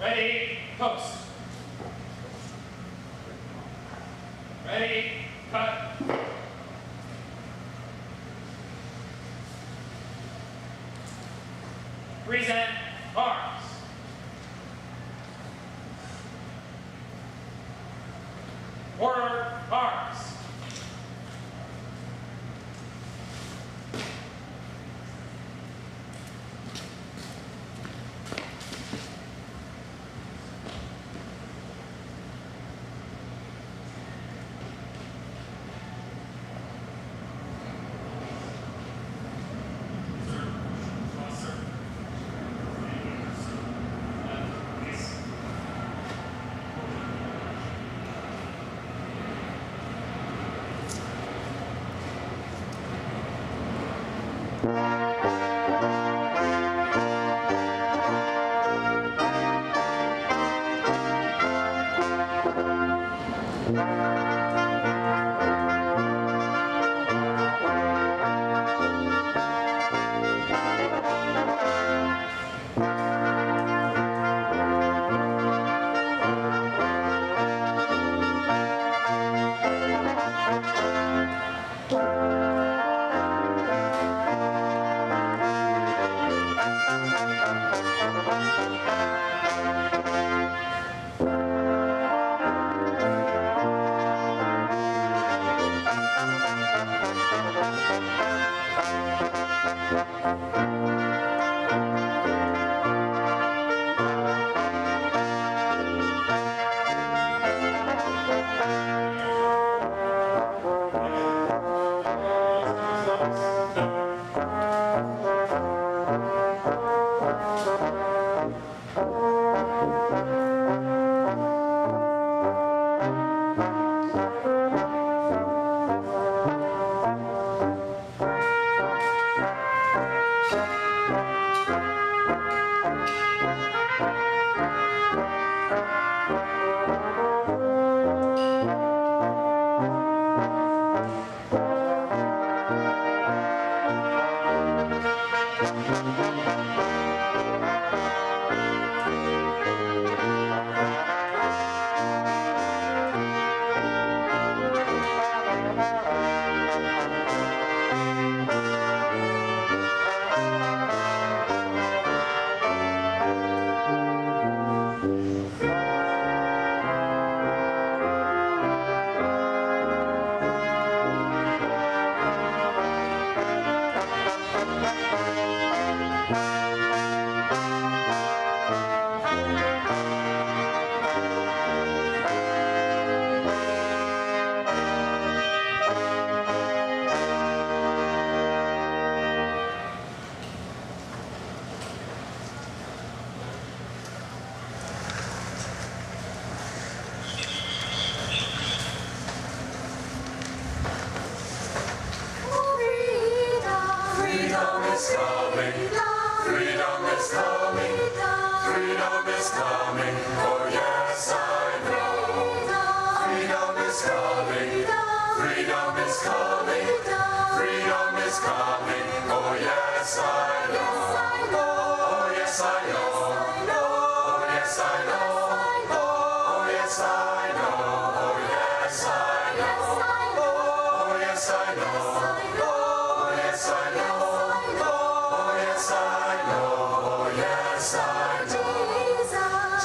Ready, post. Ready, cut. Present arms. Forward arms.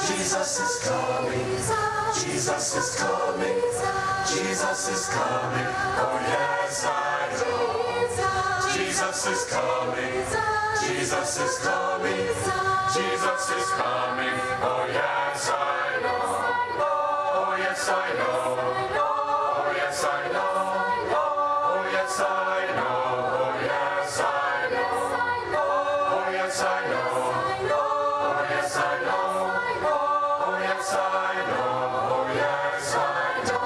Jesus is coming, Jesus is coming, Jesus is coming, oh yes I know. Jesus is coming, Jesus is coming, Jesus is coming, oh yes I know. Oh yes I know, oh yes I know, oh yes I know, oh yes I know, oh yes I know, oh yes I know. I know, oh yes I know.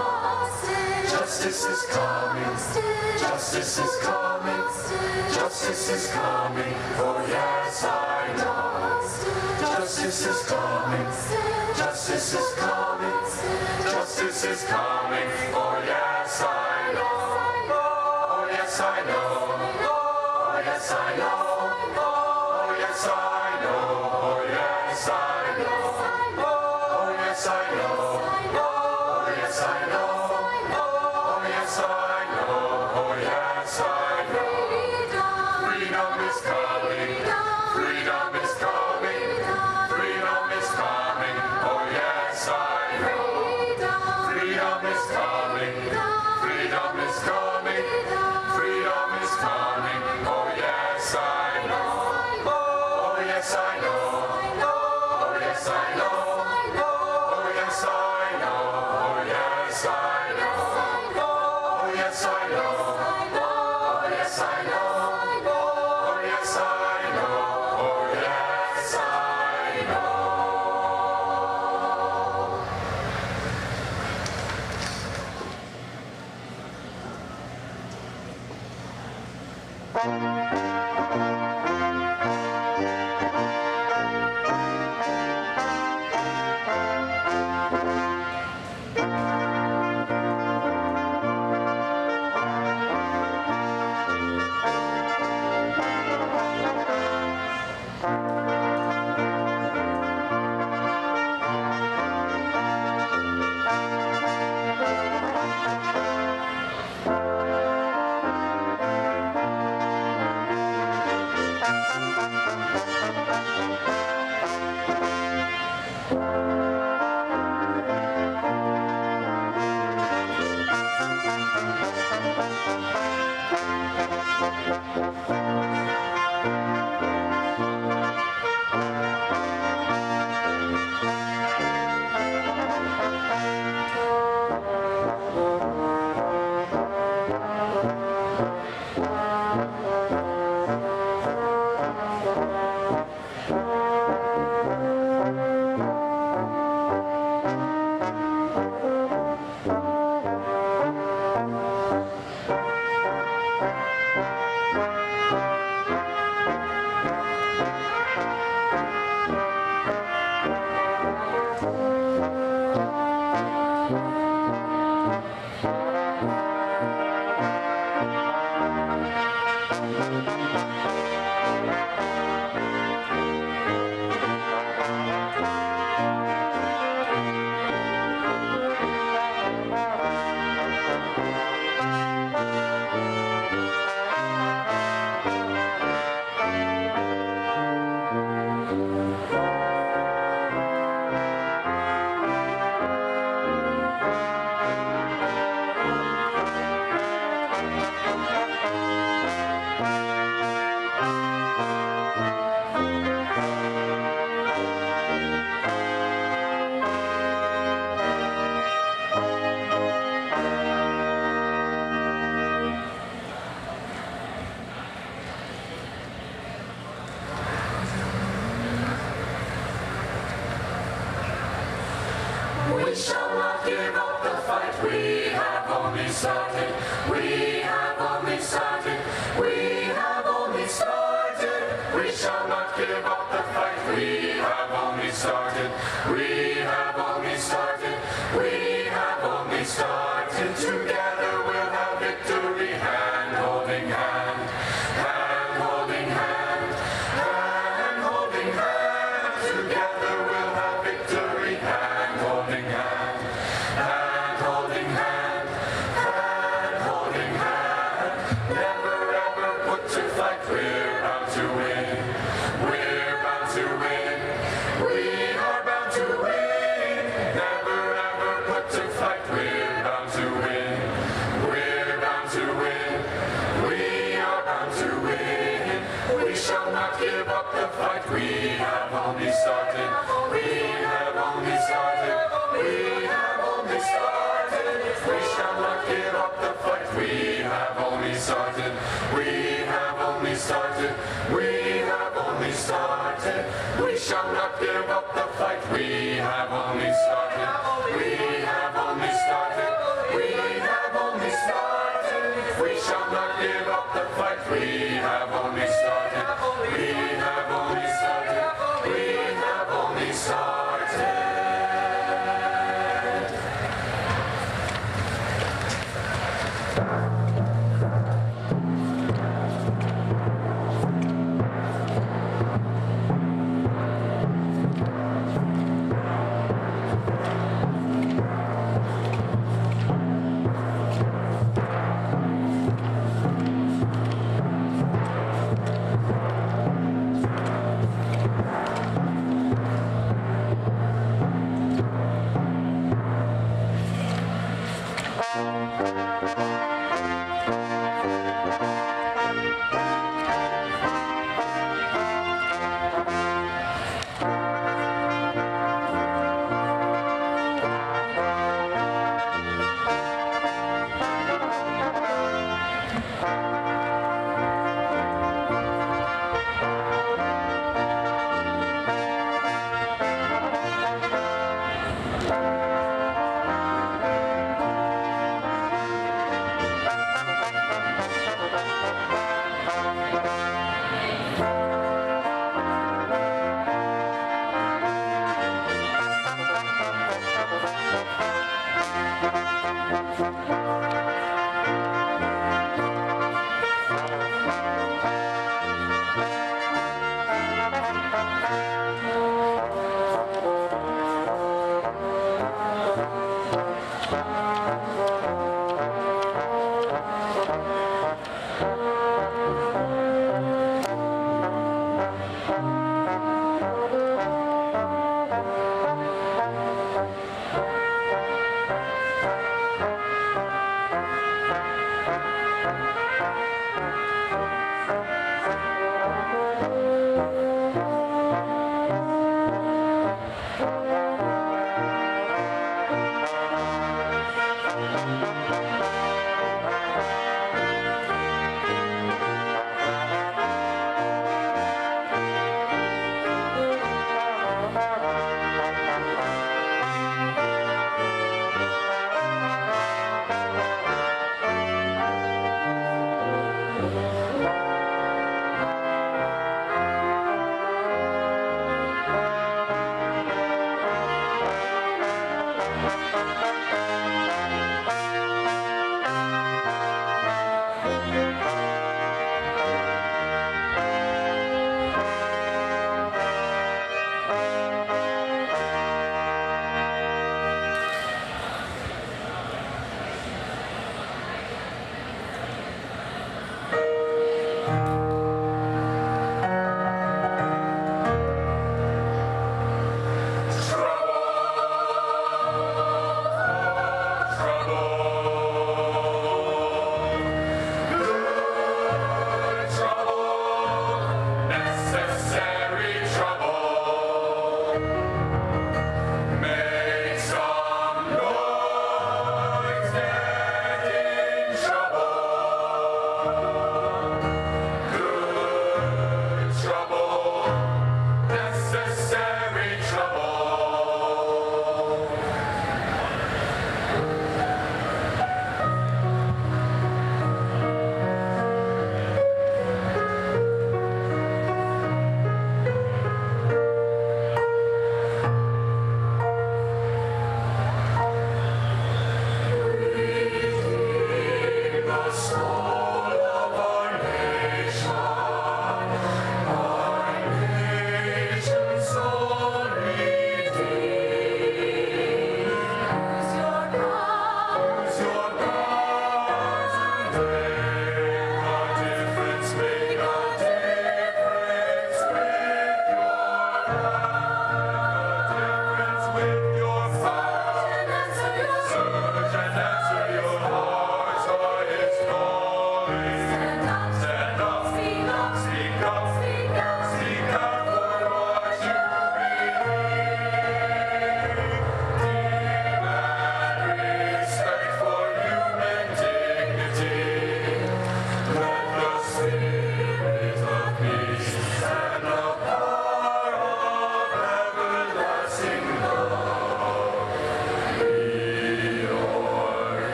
Justice is coming, justice is coming, justice is coming, oh yes I know. Justice is coming, justice is coming, justice is coming, oh yes I know. Oh yes I know, oh yes I know, oh yes I know, oh yes I know. We shall not give up the fight, we have only started. We have only started. We have only started. We shall not give up the fight, we have only started. We have only started. We have only started. Together we'll have victory, hand holding hand. Hand holding hand. Hand holding hand. Together we'll have victory, hand holding hand. Hand holding hand. Hand holding hand. Never ever put to fight, we're bound to win. We're bound to win. We are bound to win. Never ever put to fight, we're bound to win. We're bound to win. We are bound to win. We shall not give up the fight, we have only started. We have only started. We have only started. We shall not give up the fight, we have only started. We have only started. We have only started. We shall not give up the fight, we have only started. We have only started. We have only started. We shall not give up the fight, we have only started. We have only started. We have only started.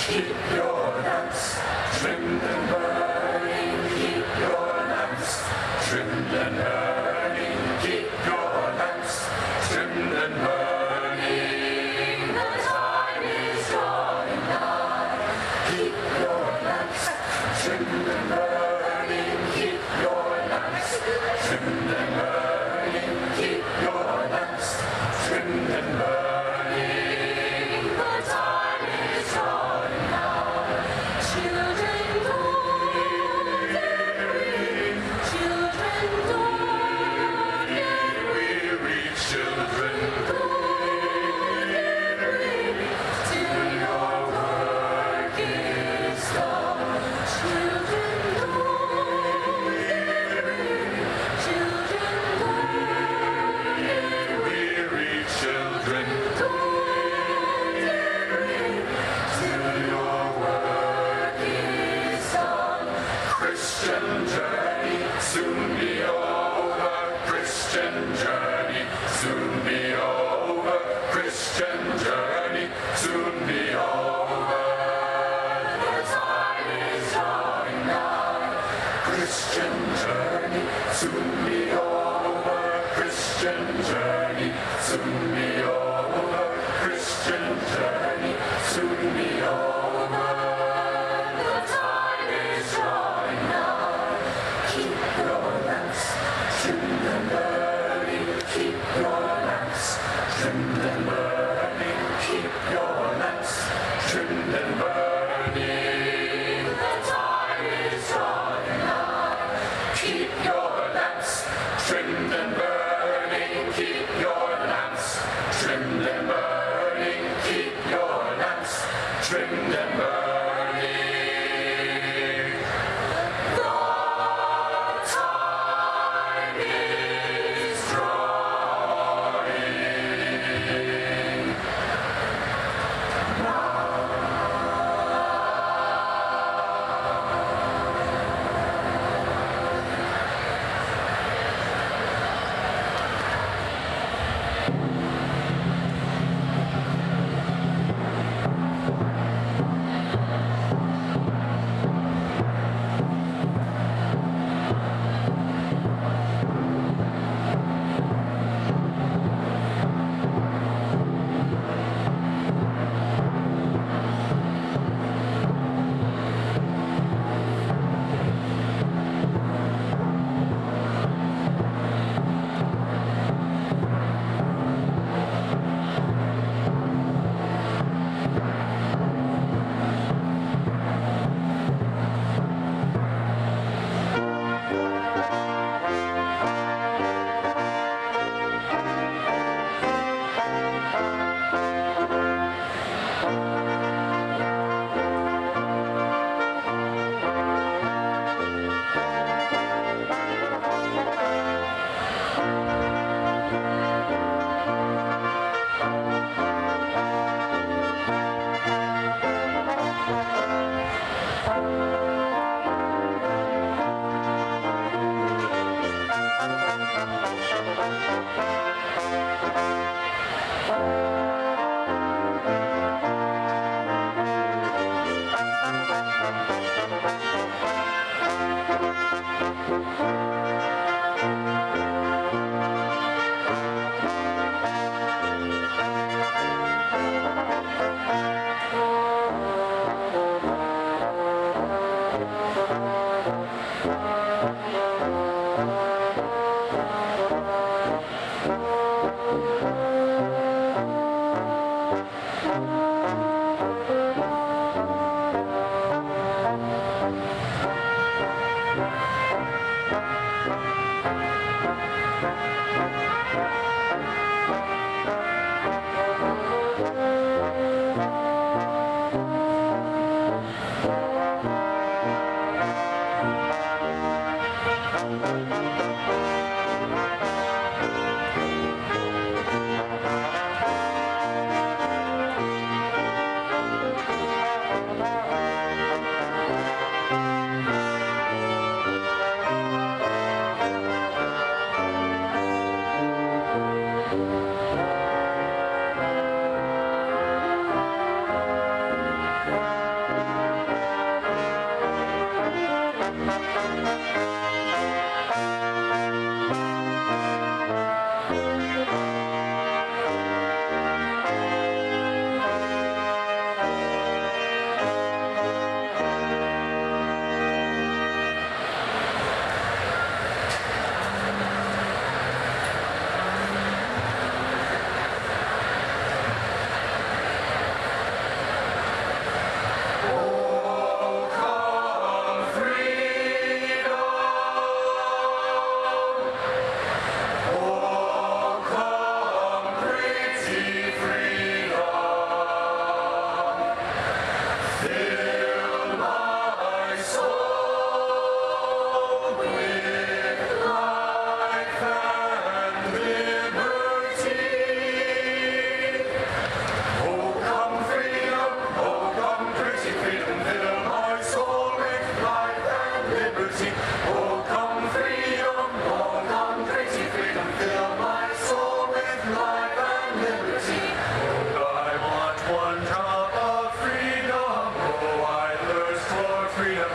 Keep your lamps trimmed and burning. Keep your lamps trimmed and burning. Keep your lamps trimmed and burning. The time is drawing nigh. Keep your lamps trimmed and burning. Keep your lamps trimmed and burning. Keep your lamps trimmed and burning. The time is drawing nigh. Children, don't get weary. Children, don't get weary. Children, don't get weary till your work is done. Children, don't get weary. Children, don't get weary. Children, don't get weary till your work is done. Christian journey soon be over. Christian journey soon be over. Christian journey soon be over. The time is drawing nigh. Christian journey soon be over. Christian journey soon be over. Christian journey soon be over. The time is drawing nigh. Keep your lamps trimmed and burning. Keep your lamps trimmed and burning. Keep your lamps trimmed and burning. The time is drawing nigh. Keep your lamps trimmed and burning. Keep your lamps trimmed and burning. Keep your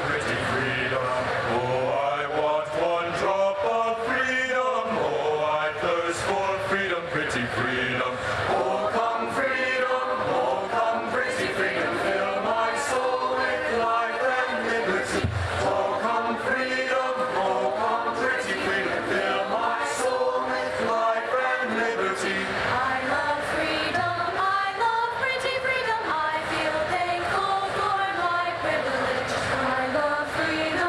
pretty freedom. Oh, I want one drop of freedom. Oh, I thirst for freedom, pretty freedom. Oh, come pretty freedom, fill my soul with life and liberty. Oh, come pretty freedom, fill my soul with life and liberty. I love freedom, I love pretty freedom. I feel thankful for my privilege. I love freedom.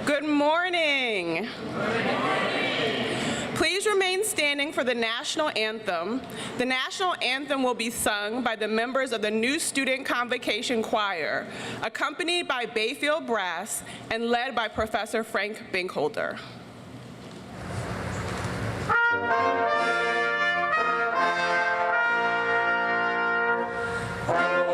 Good morning. Please remain standing for the national anthem. The national anthem will be sung by the members of the New Student Convocation Choir, accompanied by Bayfield Brass and led by Professor Frank Binkholder. All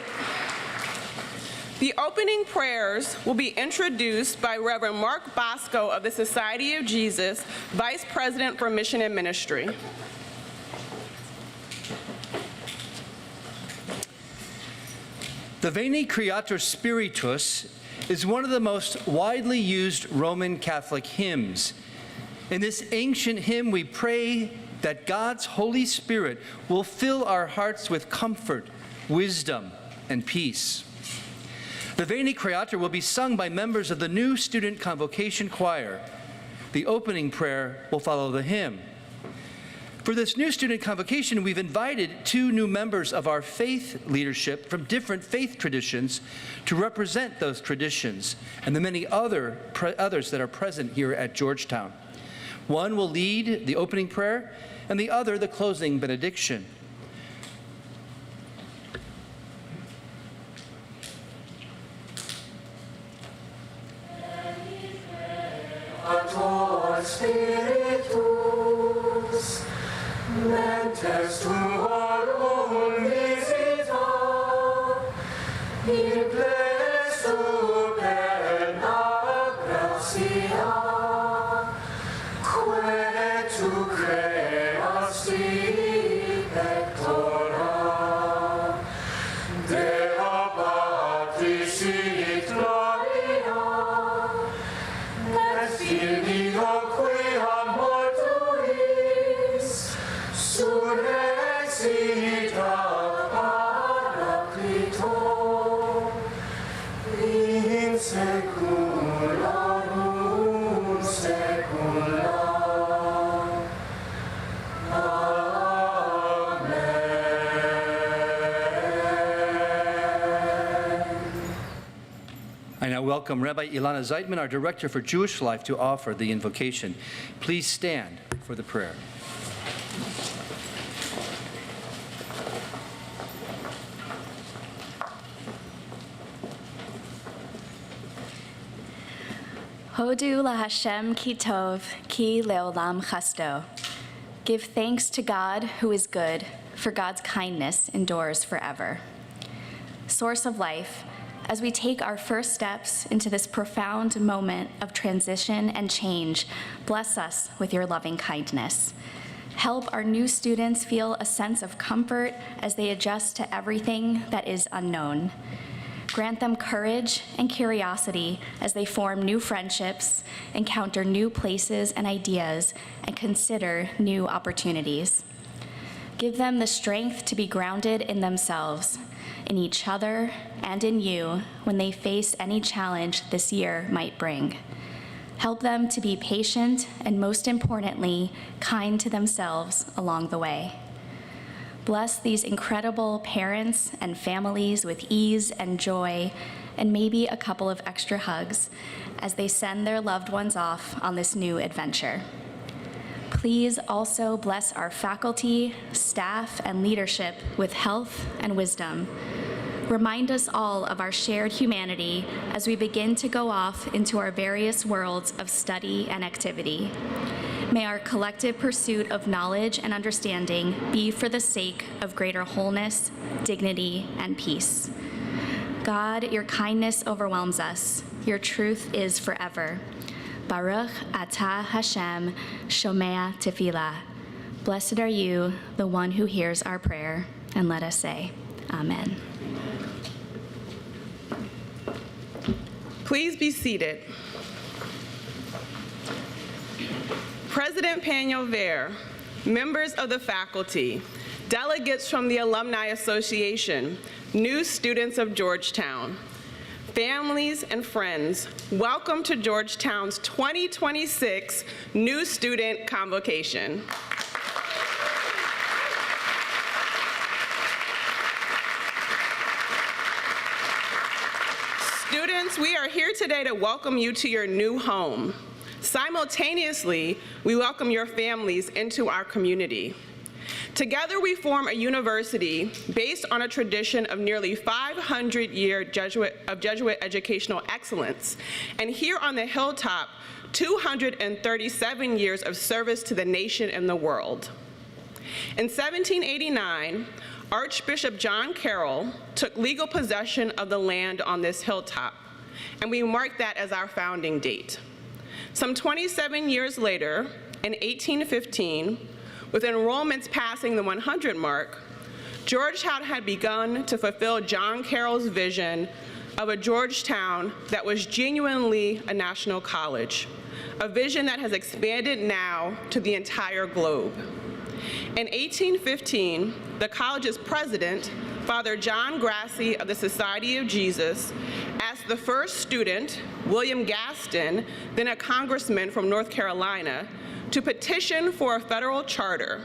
seated. The opening prayers will be introduced by Reverend Mark Bosco of the Society of Jesus, Vice President for Mission and Ministry. The Veni Creator Spiritus is one of the most widely used Roman Catholic hymns. In this ancient hymn, we pray that God's Holy Spirit will fill our hearts with comfort, wisdom, and peace. The Veni Creator will be sung by members of the new student Convocation choir. The opening prayer will follow the hymn. For this new student convocation, we've invited 2 new members of our faith leadership from different faith traditions to represent those traditions and the many others that are present here at Georgetown. One will lead the opening prayer and the other the closing benediction. Ator Spiritus, mentes tuorum visita, in plesu plena gratia, quae tu creasti pectora, Deo Patris sit gloria, et Filio quia mortuis surrexita Paraclito in saeculorum saecula. I now welcome Rabbi Ilana Zeitman, our Director for Jewish Life, to offer the invocation. Please stand for the prayer. Hodu LaHashem ki tov, ki leolam chasto. Give thanks to God who is good, for God's kindness endures forever. Source of life, as we take our first steps into this profound moment of transition and change, bless us with your loving kindness. Help our new students feel a sense of comfort as they adjust to everything that is unknown. Grant them courage and curiosity as they form new friendships, encounter new places and ideas, and consider new opportunities. Give them the strength to be grounded in themselves, in each other, and in you when they face any challenge this year might bring. Help them to be patient and, most importantly, kind to themselves along the way. Bless these incredible parents and families with ease and joy, and maybe a couple of extra hugs as they send their loved ones off on this new adventure. Please also bless our faculty, staff, and leadership with health and wisdom. Remind us all of our shared humanity as we begin to go off into our various worlds of study and activity. May our collective pursuit of knowledge and understanding be for the sake of greater wholeness, dignity, and peace. God, your kindness overwhelms us. Your truth is forever. Baruch atah Hashem, shomea tefillah. Blessed are you, the one who hears our prayer. And let us say, Amen. Please be seated. President Pagno-Vare, members of the faculty, delegates from the Alumni Association, new students of Georgetown, families and friends, welcome to Georgetown's 2026 New Student Convocation. Students, we are here today to welcome you to your new home. Simultaneously, we welcome your families into our community. Together, we form a university based on a tradition of nearly 500 years of Jesuit educational excellence, and here on the hilltop, 237 years of service to the nation and the world. In 1789, Archbishop John Carroll took legal possession of the land on this hilltop, and we mark that as our founding date. Some 27 years later, in 1815, with enrollments passing the 100 mark, Georgetown had begun to fulfill John Carroll's vision of a Georgetown that was genuinely a national college, a vision that has expanded now to the entire globe. In 1815, the college's president, Father John Grassi of the Society of Jesus, asked the first student, William Gaston, then a congressman from North Carolina, to petition for a federal charter,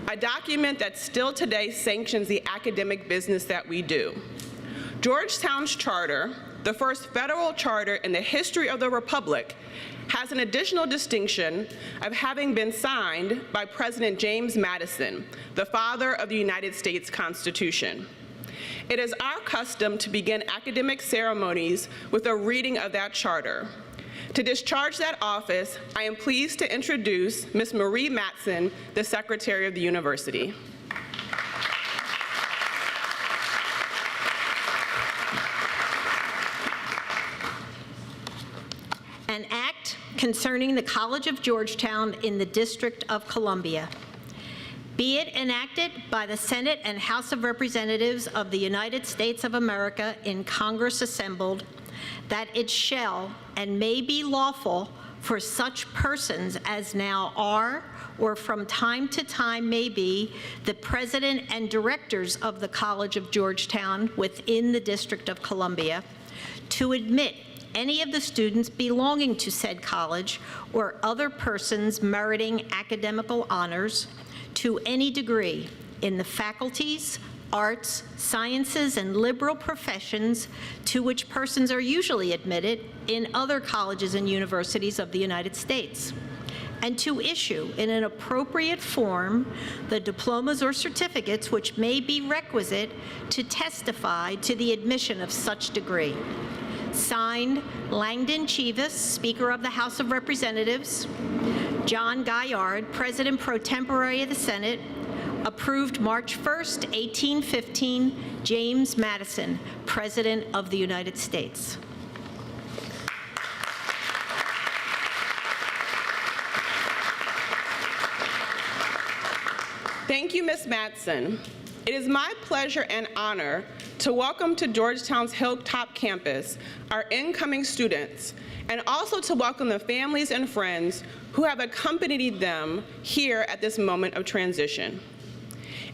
a document that still today sanctions the academic business that we do. Georgetown's charter, the first federal charter in the history of the Republic, has an additional distinction of having been signed by President James Madison, the father of the United States Constitution. It is our custom to begin academic ceremonies with a reading of that charter. To discharge that office, I am pleased to introduce Ms. Marie Matson, the Secretary of the University. An act concerning the College of Georgetown in the District of Columbia. Be it enacted by the Senate and House of Representatives of the United States of America in Congress assembled, that it shall and may be lawful for such persons as now are or from time to time may be the president and directors of the College of Georgetown within the District of Columbia to admit any of the students belonging to said college or other persons meriting academical honors to any degree in the faculties, arts, sciences, and liberal professions to which persons are usually admitted in other colleges and universities of the United States, and to issue in an appropriate form the diplomas or certificates which may be requisite to testify to the admission of such degree. Signed, Langdon Chivas, Speaker of the House of Representatives. John Gaillard, President pro tempore of the Senate. Approved March 1st, 1815. James Madison, President of the United States. Thank you, Ms. Matson. It is my pleasure and honor to welcome to Georgetown's Hilltop campus our incoming students, and also to welcome the families and friends who have accompanied them here at this moment of transition.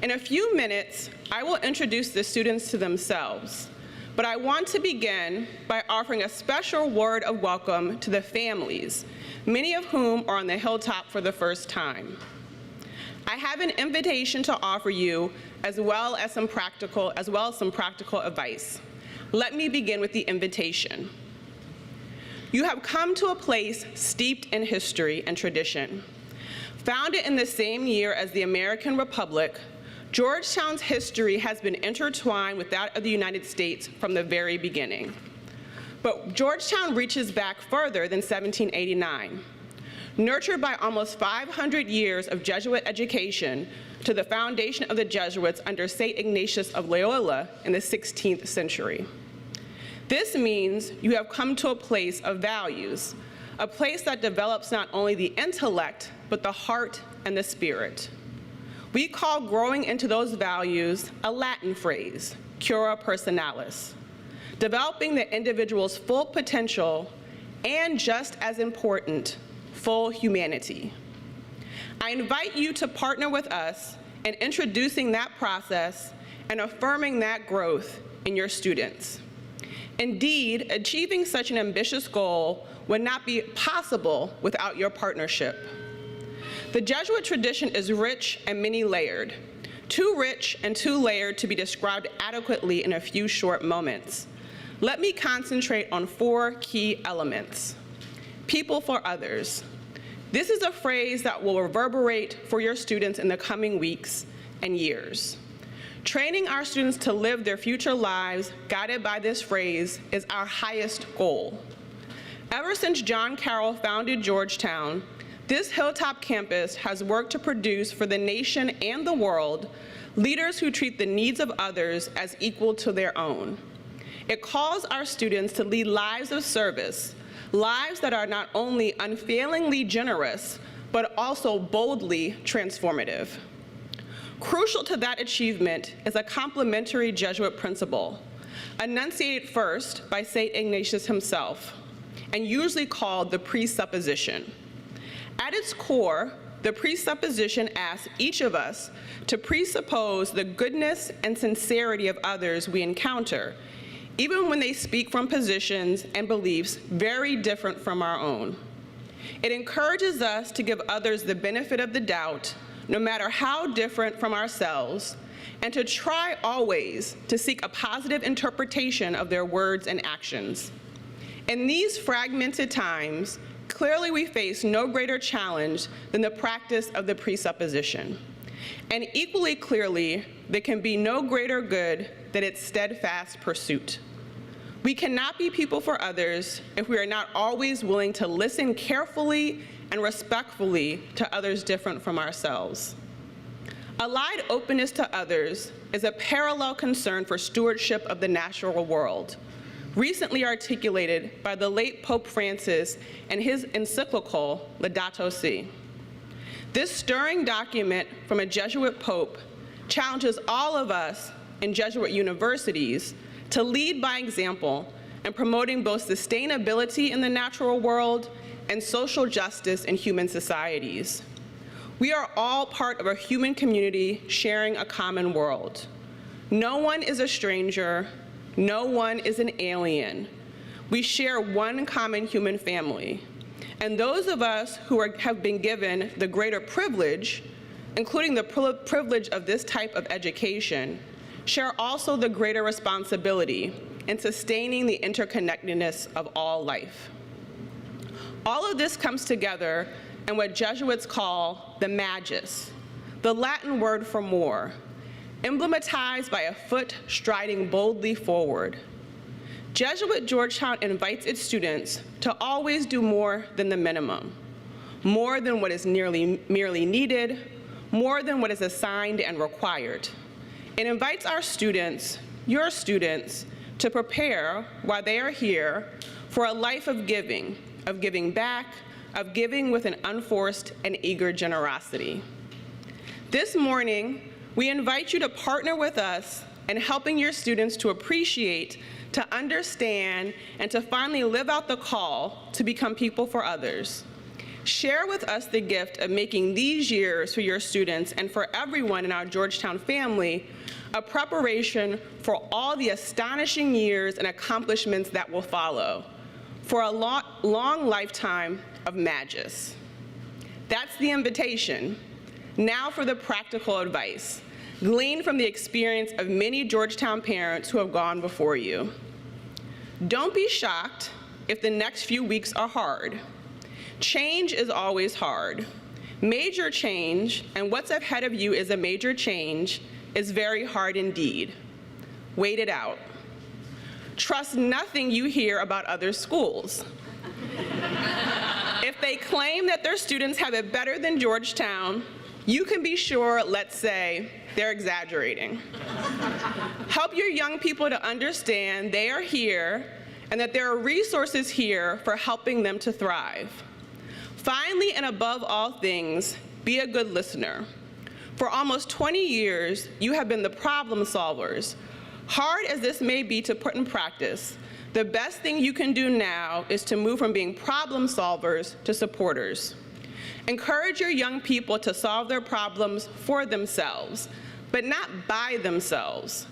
In a few minutes, I will introduce the students to themselves, but I want to begin by offering a special word of welcome to the families, many of whom are on the Hilltop for the first time. I have an invitation to offer you as well as some practical advice. Let me begin with the invitation. You have come to a place steeped in history and tradition. Founded in the same year as the American Republic, Georgetown's history has been intertwined with that of the United States from the very beginning. But Georgetown reaches back further than 1789. Nurtured by almost 500 years of Jesuit education to the foundation of the Jesuits under St. Ignatius of Loyola in the 16th century. This means you have come to a place of values, a place that develops not only the intellect, but the heart and the spirit. We call growing into those values a Latin phrase, cura personalis, developing the individual's full potential and, just as important, full humanity. I invite you to partner with us in introducing that process and affirming that growth in your students. Indeed, achieving such an ambitious goal would not be possible without your partnership. The Jesuit tradition is rich and many-layered, too rich and too layered to be described adequately in a few short moments. Let me concentrate on 4 key elements. People for others. This is a phrase that will reverberate for your students in the coming weeks and years. Training our students to live their future lives guided by this phrase is our highest goal. Ever since John Carroll founded Georgetown, this Hilltop campus has worked to produce for the nation and the world leaders who treat the needs of others as equal to their own. It calls our students to lead lives of service, lives that are not only unfailingly generous, but also boldly transformative. Crucial to that achievement is a complementary Jesuit principle, enunciated first by St. Ignatius himself, and usually called the presupposition. At its core, the presupposition asks each of us to presuppose the goodness and sincerity of others we encounter, even when they speak from positions and beliefs very different from our own. It encourages us to give others the benefit of the doubt, no matter how different from ourselves, and to try always to seek a positive interpretation of their words and actions. In these fragmented times, clearly we face no greater challenge than the practice of the presupposition. And equally clearly, there can be no greater good than its steadfast pursuit. We cannot be people for others if we are not always willing to listen carefully and respectfully to others different from ourselves. Allied openness to others is a parallel concern for stewardship of the natural world, recently articulated by the late Pope Francis in his encyclical Laudato Si. This stirring document from a Jesuit pope challenges all of us in Jesuit universities to lead by example in promoting both sustainability in the natural world and social justice in human societies. We are all part of a human community sharing a common world. No one is a stranger. No one is an alien. We share one common human family. And those of us who have been given the greater privilege, including the privilege of this type of education, share also the greater responsibility in sustaining the interconnectedness of all life. All of this comes together in what Jesuits call the magis, the Latin word for more, emblematized by a foot striding boldly forward. Jesuit Georgetown invites its students to always do more than the minimum, more than what is merely needed, more than what is assigned and required. It invites our students, your students, to prepare while they are here for a life of giving back, of giving with an unforced and eager generosity. This morning, we invite you to partner with us in helping your students to appreciate, to understand, and to finally live out the call to become people for others. Share with us the gift of making these years for your students and for everyone in our Georgetown family a preparation for all the astonishing years and accomplishments that will follow, for a long lifetime of magis. That's the invitation. Now for the practical advice, gleaned from the experience of many Georgetown parents who have gone before you. Don't be shocked if the next few weeks are hard. Change is always hard. Major change, and what's ahead of you is a major change, is very hard indeed. Wait it out. Trust nothing you hear about other schools. If they claim that their students have it better than Georgetown, you can be sure, let's say, they're exaggerating. Help your young people to understand they are here and that there are resources here for helping them to thrive. Finally, and above all things, be a good listener. For almost 20 years, you have been the problem solvers. Hard as this may be to put in practice, the best thing you can do now is to move from being problem solvers to supporters. Encourage your young people to solve their problems for themselves, but not by themselves.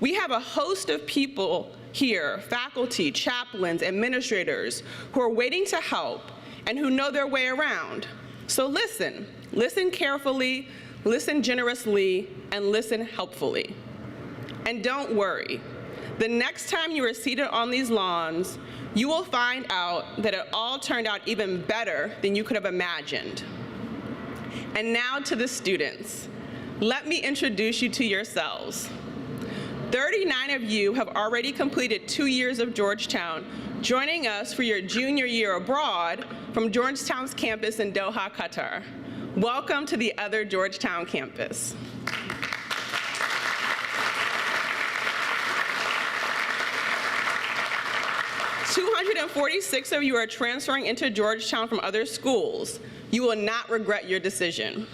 We have a host of people here, faculty, chaplains, administrators, who are waiting to help and who know their way around. So listen carefully, listen generously, and listen helpfully. And don't worry, the next time you are seated on these lawns, you will find out that it all turned out even better than you could have imagined. And now to the students. Let me introduce you to yourselves. 39 of you have already completed 2 years of Georgetown, joining us for your junior year abroad from Georgetown's campus in Doha, Qatar. Welcome to the other Georgetown campus. 246 of you are transferring into Georgetown from other schools. You will not regret your decision.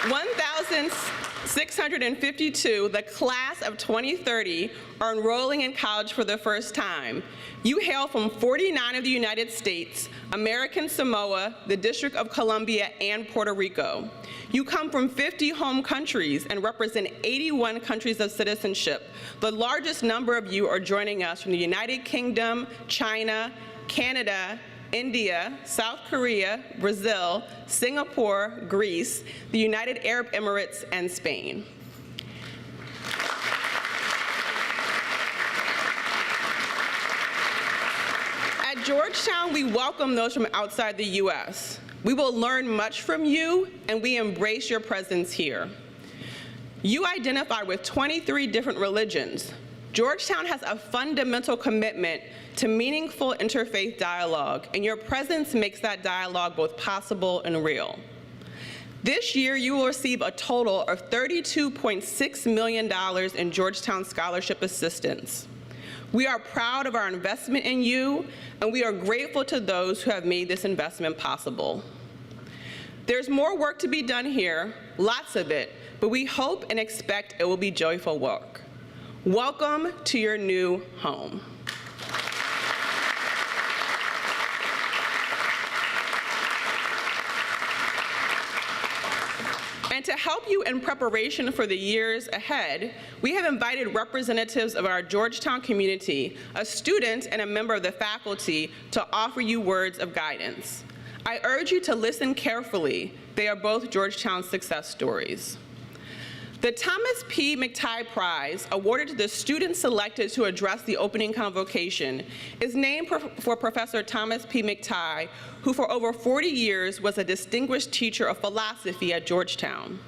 1,652, the class of 2030, are enrolling in college for the first time. You hail from 49 of the United States, American Samoa, the District of Columbia, and Puerto Rico. You come from 50 home countries and represent 81 countries of citizenship. The largest number of you are joining us from the United Kingdom, China, Canada, India, South Korea, Brazil, Singapore, Greece, the United Arab Emirates, and Spain. At Georgetown, we welcome those from outside the U.S. We will learn much from you, and we embrace your presence here. You identify with 23 different religions. Georgetown has a fundamental commitment to meaningful interfaith dialogue, and your presence makes that dialogue both possible and real. This year, you will receive a total of $32.6 million in Georgetown scholarship assistance. We are proud of our investment in you, and we are grateful to those who have made this investment possible. There's more work to be done here, lots of it, but we hope and expect it will be joyful work. Welcome to your new home. And to help you in preparation for the years ahead, we have invited representatives of our Georgetown community, a student and a member of the faculty, to offer you words of guidance. I urge you to listen carefully. They are both Georgetown success stories. The Thomas P. McTighe Prize, awarded to the students selected to address the opening convocation, is named for Professor Thomas P. McTighe, who for over 40 years was a distinguished teacher of philosophy at Georgetown.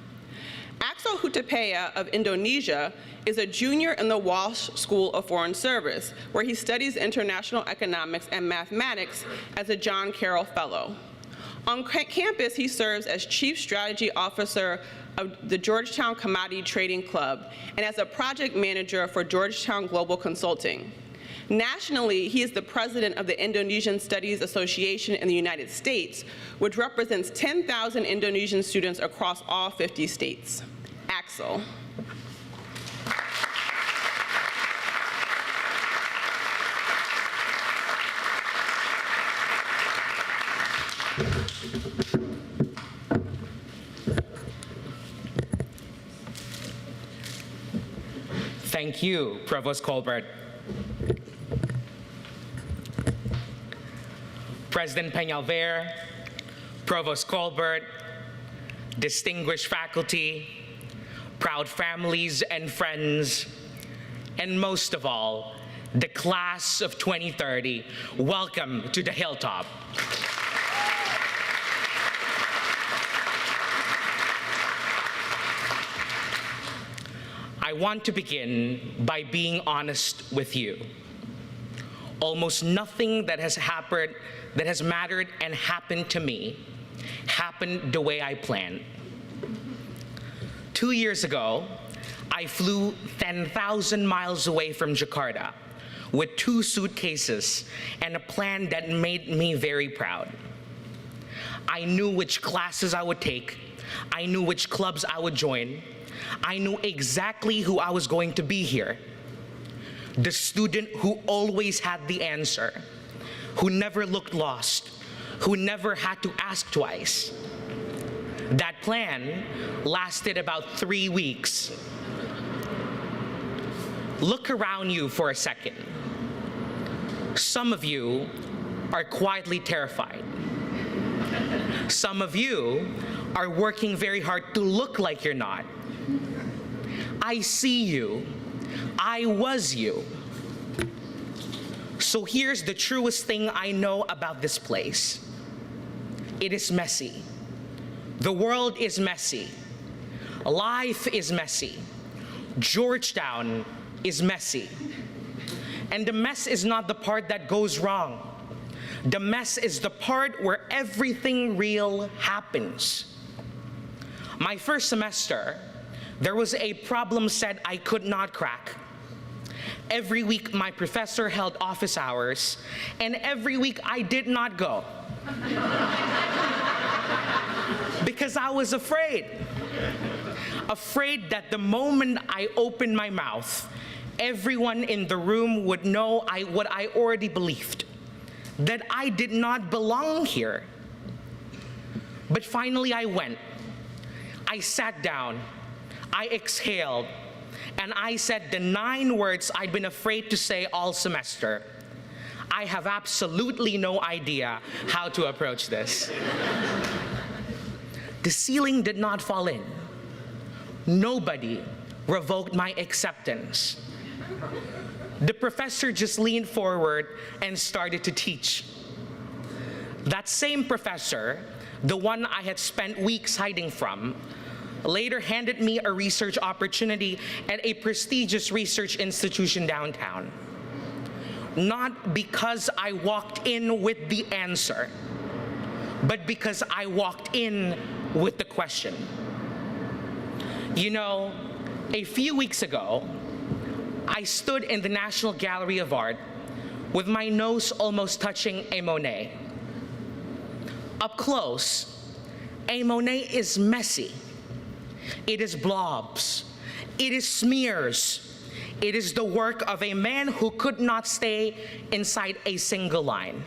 Axel Hutapea of Indonesia is a junior in the Walsh School of Foreign Service, where he studies international economics and mathematics as a John Carroll Fellow. On campus, he serves as Chief Strategy Officer of the Georgetown Commodity Trading Club and as a project manager for Georgetown Global Consulting. Nationally, he is the president of the Indonesian Studies Association in the United States, which represents 10,000 Indonesian students across all 50 states. Axel. Thank you, Provost Colbert. President Peñalver, Provost Colbert, distinguished faculty, proud families and friends, and most of all, the class of 2030, welcome to the Hilltop. I want to begin by being honest with you. Almost nothing that has mattered and happened to me happened the way I planned. 2 years ago, I flew 10,000 miles away from Jakarta with 2 suitcases and a plan that made me very proud. I knew which classes I would take. I knew which clubs I would join. I knew exactly who I was going to be here. The student who always had the answer, who never looked lost, who never had to ask twice. That plan lasted about 3 weeks. Look around you for a second. Some of you are quietly terrified. Some of you are working very hard to look like you're not. I see you. I was you. So here's the truest thing I know about this place. It is messy. The world is messy. Life is messy. Georgetown is messy. And the mess is not the part that goes wrong. The mess is the part where everything real happens. My first semester, There was a problem set I could not crack. Every week my professor held office hours, and every week I did not go. Because I was afraid. Afraid that the moment I opened my mouth, everyone in the room would know what I already believed, that I did not belong here. But finally I went. I sat down, I exhaled, and I said the 9 words I'd been afraid to say all semester. I have absolutely no idea how to approach this. The ceiling did not fall in. Nobody revoked my acceptance. The professor just leaned forward and started to teach. That same professor, the one I had spent weeks hiding from, later handed me a research opportunity at a prestigious research institution downtown. Not because I walked in with the answer, but because I walked in with the question. You know, a few weeks ago, I stood in the National Gallery of Art with my nose almost touching a Monet. Up close, a Monet is messy. It is blobs. It is smears. It is the work of a man who could not stay inside a single line.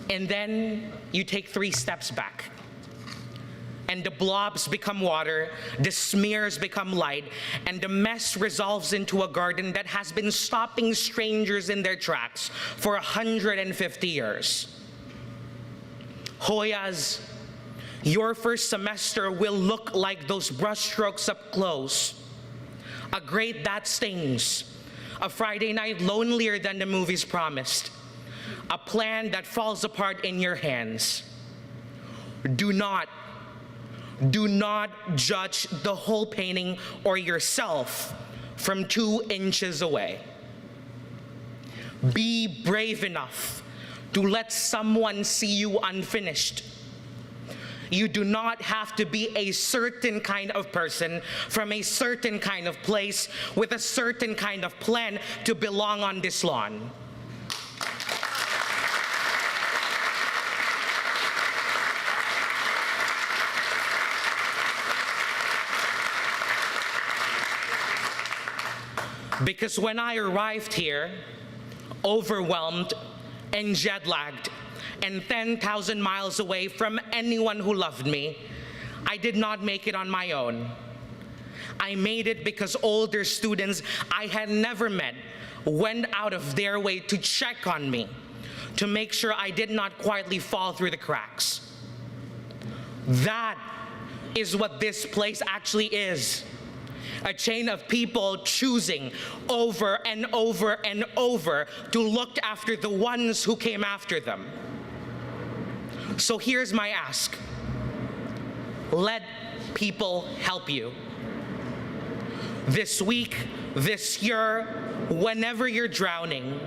And then you take 3 steps back. And the blobs become water, the smears become light, and the mess resolves into a garden that has been stopping strangers in their tracks for 150 years. Hoyas, your first semester will look like those brushstrokes up close. A grade that stings, a Friday night lonelier than the movies promised, a plan that falls apart in your hands. Do not judge the whole painting or yourself from 2 inches away. Be brave enough to let someone see you unfinished. You do not have to be a certain kind of person from a certain kind of place with a certain kind of plan to belong on this lawn. Because when I arrived here, overwhelmed and jet-lagged, and 10,000 miles away from anyone who loved me, I did not make it on my own. I made it because older students I had never met went out of their way to check on me, to make sure I did not quietly fall through the cracks. That is what this place actually is. A chain of people choosing over and over and over to look after the ones who came after them. So here's my ask. Let people help you. This week, this year, whenever you're drowning,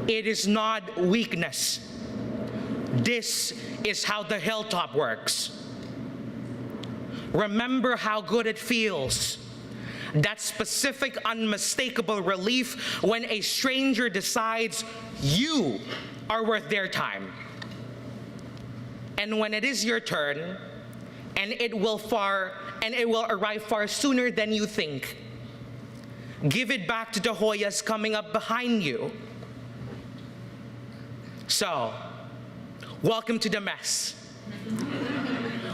it is not weakness. This is how the hilltop works. Remember how good it feels. That specific, unmistakable relief when a stranger decides you are worth their time. And when it is your turn, and it will arrive far sooner than you think, give it back to the Hoyas coming up behind you. So, welcome to the mess.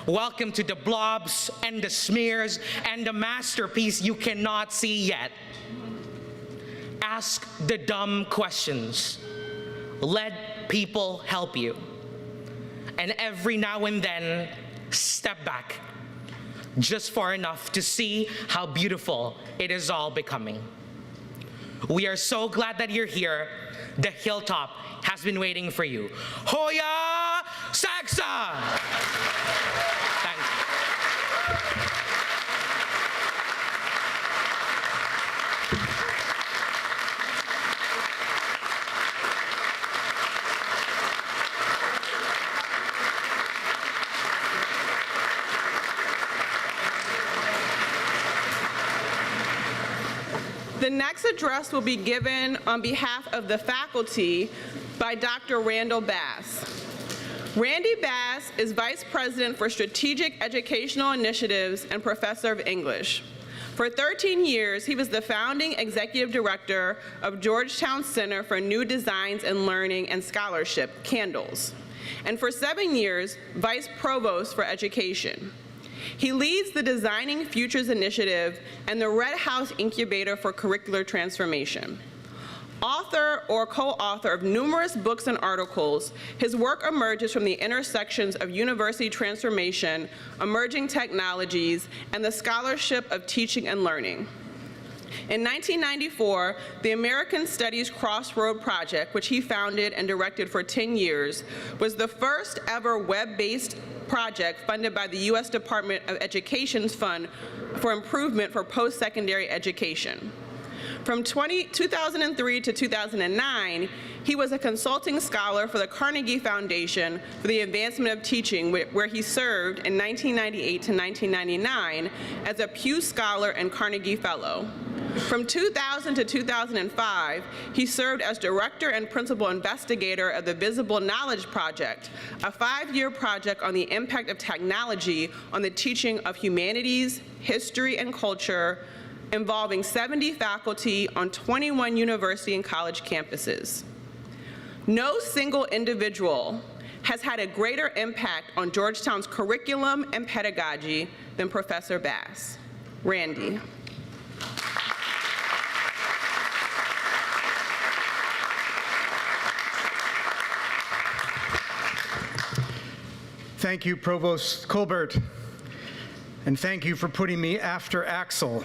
Welcome to the blobs and the smears and the masterpiece you cannot see yet. Ask the dumb questions. Let people help you. And every now and then, step back, just far enough to see how beautiful it is all becoming. We are so glad that you're here. The hilltop has been waiting for you. Hoya Saxa! Thank you. next address will be given on behalf of the faculty by Dr. Randall Bass. Randy Bass is Vice President for Strategic Educational Initiatives and Professor of English. For 13 years, he was the founding executive director of Georgetown Center for New Designs in Learning and Scholarship, CANDLES, and for 7 years, Vice Provost for Education. He leads the Designing Futures Initiative and the Red House Incubator for Curricular Transformation. Author or co-author of numerous books and articles, his work emerges from the intersections of university transformation, emerging technologies, and the scholarship of teaching and learning. In 1994, the American Studies Crossroad Project, which he founded and directed for 10 years, was the first ever web-based project funded by the U.S. Department of Education's Fund for Improvement for Post-Secondary Education. From 2003 to 2009, he was a consulting scholar for the Carnegie Foundation for the Advancement of Teaching, where he served in 1998 to 1999 as a Pew Scholar and Carnegie Fellow. From 2000 to 2005, he served as director and principal investigator of the Visible Knowledge Project, a 5-year project on the impact of technology on the teaching of humanities, history, and culture, involving 70 faculty on 21 university and college campuses. No single individual has had a greater impact on Georgetown's curriculum and pedagogy than Professor Bass. Randy. Thank you, Provost Colbert, and thank you for putting me after Axel.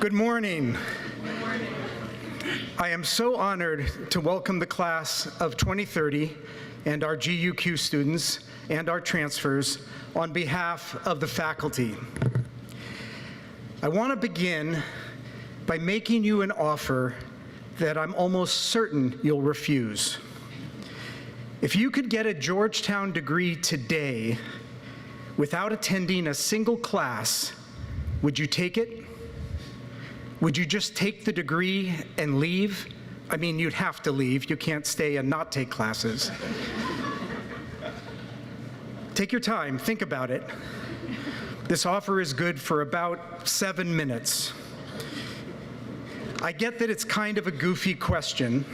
Good morning. I am so honored to welcome the class of 2030 and our GUQ students and our transfers on behalf of the faculty. I want to begin by making you an offer that I'm almost certain you'll refuse. If you could get a Georgetown degree today without attending a single class, would you take it? Would you just take the degree and leave? I mean, you'd have to leave. You can't stay and not take classes. Take your time, think about it. This offer is good for about 7 minutes. I get that it's kind of a goofy question,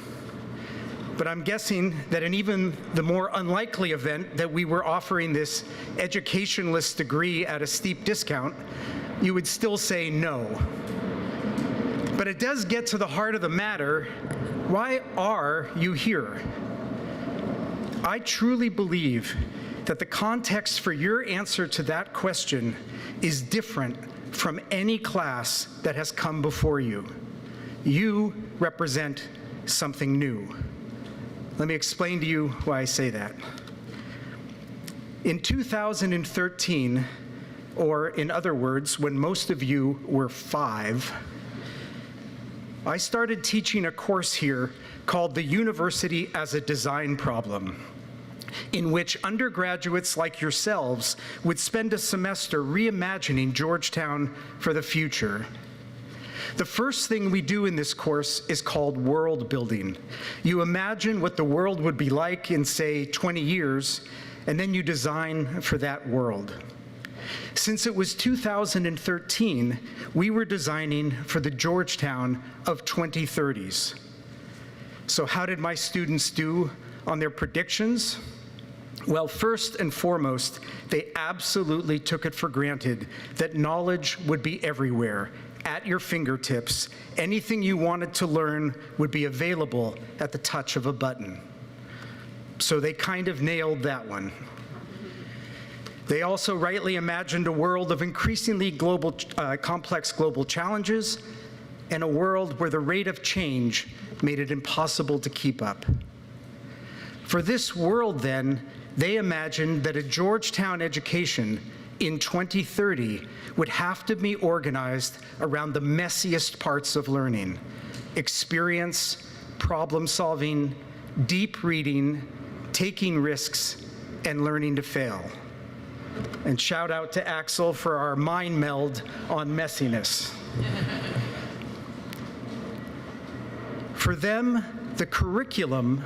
but I'm guessing that in even the more unlikely event that we were offering this educationless degree at a steep discount, you would still say no. But it does get to the heart of the matter. Why are you here? I truly believe that the context for your answer to that question is different from any class that has come before you. You represent something new. Let me explain to you why I say that. In 2013, or in other words, when most of you were 5, I started teaching a course here called The University as a Design Problem, in which undergraduates like yourselves would spend a semester reimagining Georgetown for the future. The first thing we do in this course is called world building. You imagine what the world would be like in, say, 20 years, and then you design for that world. Since it was 2013, we were designing for the Georgetown of 2030s. So how did my students do on their predictions? Well, first and foremost, they absolutely took it for granted that knowledge would be everywhere, at your fingertips. Anything you wanted to learn would be available at the touch of a button. So they kind of nailed that one. They also rightly imagined a world of increasingly complex global challenges and a world where the rate of change made it impossible to keep up. For this world, then, they imagined that a Georgetown education in 2030 would have to be organized around the messiest parts of learning: experience, problem solving, deep reading, taking risks, and learning to fail. And shout out to Axel for our mind meld on messiness. For them, the curriculum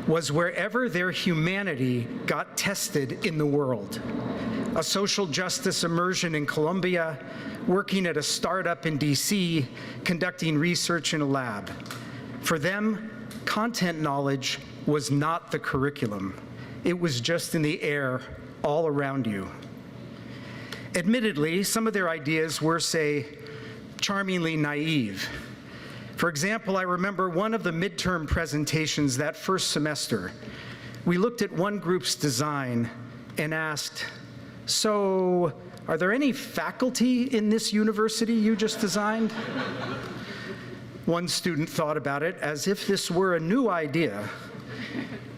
was wherever their humanity got tested in the world. A social justice immersion in Colombia, working at a startup in DC, conducting research in a lab. For them, content knowledge was not the curriculum. It was just in the air all around you. Admittedly, some of their ideas were, say, charmingly naive. For example, I remember one of the midterm presentations that first semester. We looked at one group's design and asked, "So, are there any faculty in this university you just designed?" One student thought about it as if this were a new idea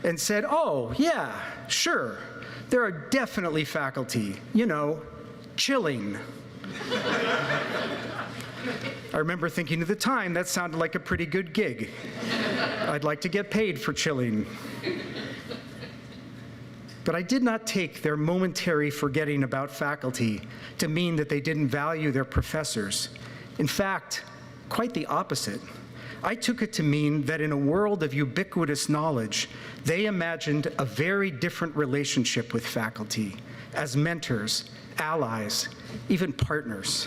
and said, "Oh, yeah, sure. There are definitely faculty, chilling." I remember thinking at the time that sounded like a pretty good gig. I'd like to get paid for chilling. But I did not take their momentary forgetting about faculty to mean that they didn't value their professors. In fact, quite the opposite. I took it to mean that in a world of ubiquitous knowledge, they imagined a very different relationship with faculty as mentors, allies, even partners.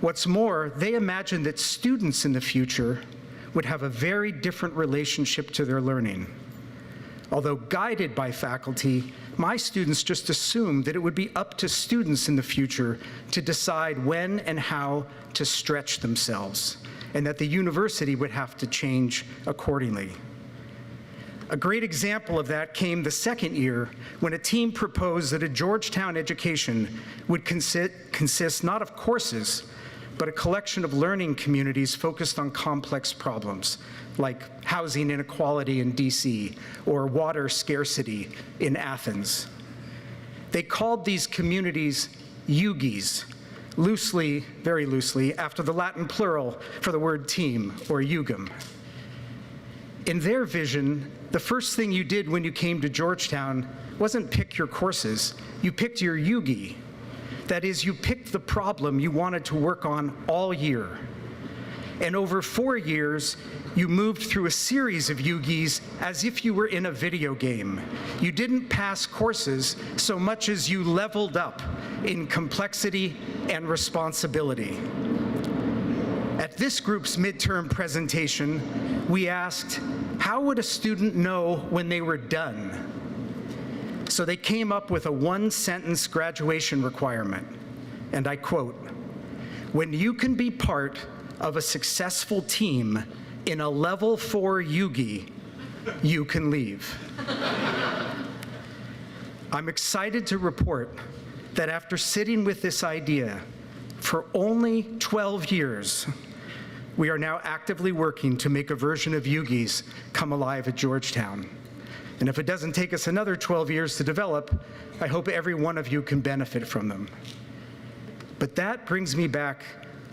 What's more, they imagined that students in the future would have a very different relationship to their learning. Although guided by faculty, my students just assumed that it would be up to students in the future to decide when and how to stretch themselves, and that the university would have to change accordingly. A great example of that came the second year when a team proposed that a Georgetown education would consist not of courses, but a collection of learning communities focused on complex problems, like housing inequality in DC or water scarcity in Athens. They called these communities yugis, loosely, very loosely, after the Latin plural for the word team, or yugum. In their vision, the first thing you did when you came to Georgetown wasn't pick your courses, you picked your yugi. That is, you picked the problem you wanted to work on all year. And over 4 years, you moved through a series of yugis as if you were in a video game. You didn't pass courses so much as you leveled up in complexity and responsibility. At this group's midterm presentation, we asked, how would a student know when they were done? So they came up with a one-sentence graduation requirement, and I quote, "When you can be part of a successful team in a level 4 yugi, you can leave." I'm excited to report that after sitting with this idea for only 12 years, we are now actively working to make a version of yugis come alive at Georgetown. And if it doesn't take us another 12 years to develop, I hope every one of you can benefit from them. But that brings me back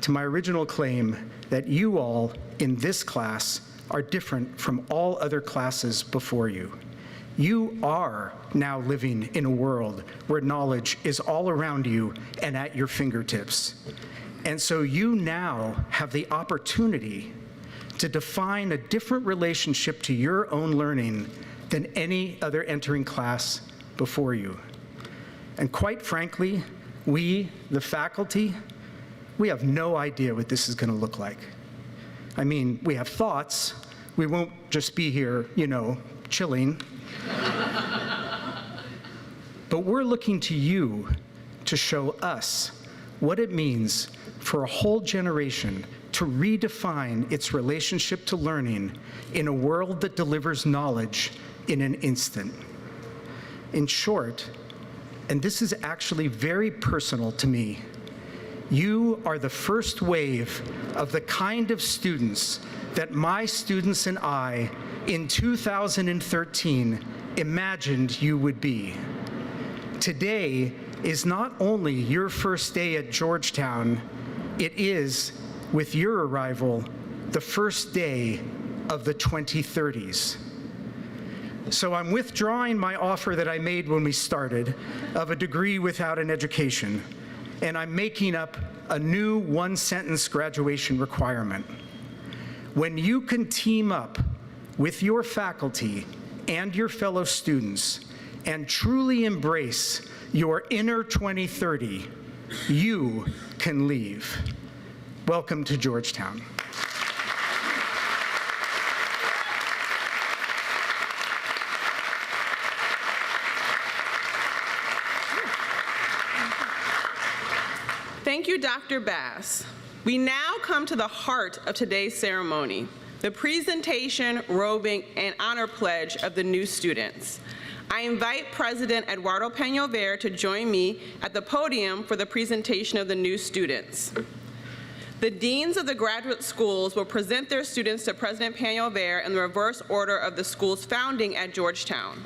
to my original claim that you all in this class are different from all other classes before you. You are now living in a world where knowledge is all around you and at your fingertips. And so you now have the opportunity to define a different relationship to your own learning than any other entering class before you. And quite frankly, we, the faculty, we have no idea what this is going to look like. I mean, we have thoughts. We won't just be here, chilling. But we're looking to you to show us what it means for a whole generation to redefine its relationship to learning in a world that delivers knowledge in an instant. In short, and this is actually very personal to me, you are the first wave of the kind of students that my students and I, in 2013, imagined you would be. Today is not only your first day at Georgetown, it is, with your arrival, the first day of the 2030s. So I'm withdrawing my offer that I made when we started of a degree without an education, and I'm making up a new one-sentence graduation requirement. When you can team up with your faculty and your fellow students and truly embrace your inner 2030, you can leave. Welcome to Georgetown. Thank you, Dr. Bass. We now come to the heart of today's ceremony, the presentation, robing, and honor pledge of the new students. I invite President Eduardo Peña-Ver to join me at the podium for the presentation of the new students. The deans of the graduate schools will present their students to President Peña-Ver in the reverse order of the school's founding at Georgetown.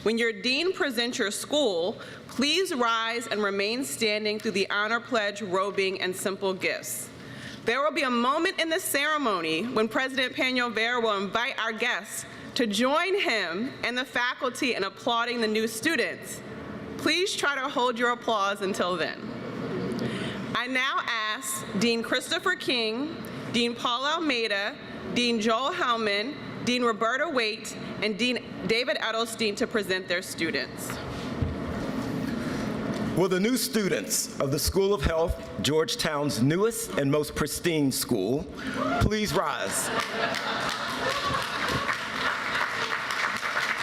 When your dean presents your school, please rise and remain standing through the honor pledge, robing, and simple gifts. There will be a moment in the ceremony when President Peña-Ver will invite our guests to join him and the faculty in applauding the new students. Please try to hold your applause until then. I now ask Dean Christopher King, Dean Paul Almeida, Dean Joel Hellman, Dean Roberta Waite, and Dean David Edelstein to present their students. Will the new students of the School of Health, Georgetown's newest and most pristine school, please rise?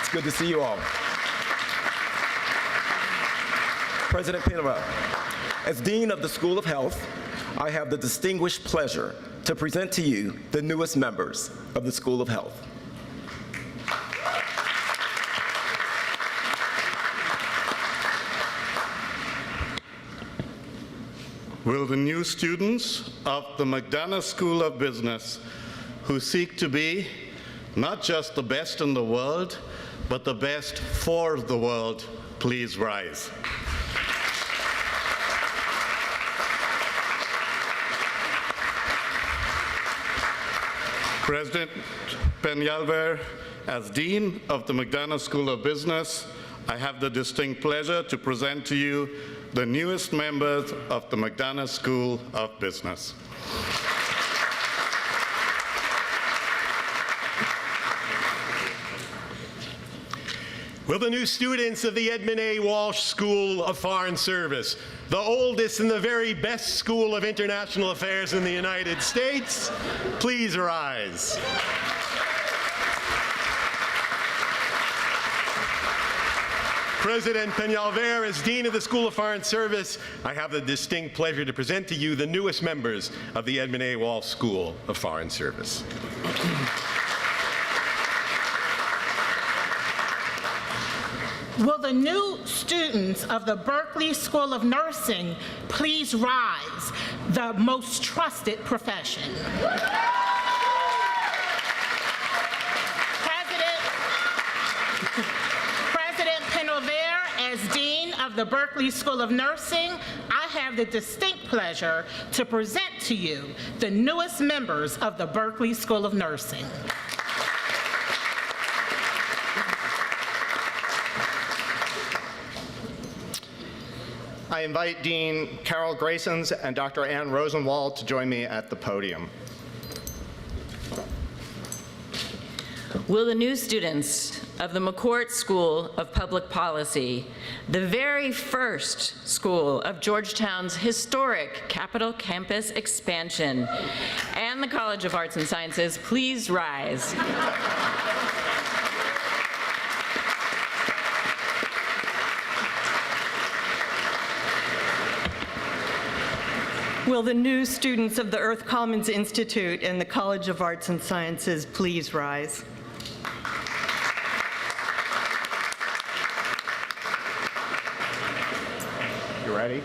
It's good to see you all. President Peña-Ver, as Dean of the School of Health, I have the distinguished pleasure to present to you the newest members of the School of Health. Will the new students of the McDonough School of Business, who seek to be not just the best in the world, but the best for the world, please rise? President Peña-Ver, as Dean of the McDonough School of Business, I have the distinct pleasure to present to you the newest members of the McDonough School of Business. Will the new students of the Edmund A. Walsh School of Foreign Service, the oldest and the very best school of international affairs in the United States, please rise? President Peña-Ver, as Dean of the School of Foreign Service, I have the distinct pleasure to present to you the newest members of the Edmund A. Walsh School of Foreign Service. Will the new students of the Berkeley School of Nursing please rise, the most trusted profession? President Peña-Ver, as Dean of the Berkeley School of Nursing, I have the distinct pleasure to present to you the newest members of the Berkeley School of Nursing. I invite Dean Carol Graysons and Dr. Ann Rosenwald to join me at the podium. Will the new students of the McCourt School of Public Policy, the very first school of Georgetown's historic Capitol campus expansion, and the College of Arts and Sciences, please rise? Will the new students of the Earth Commons Institute and the College of Arts and Sciences please rise? You ready?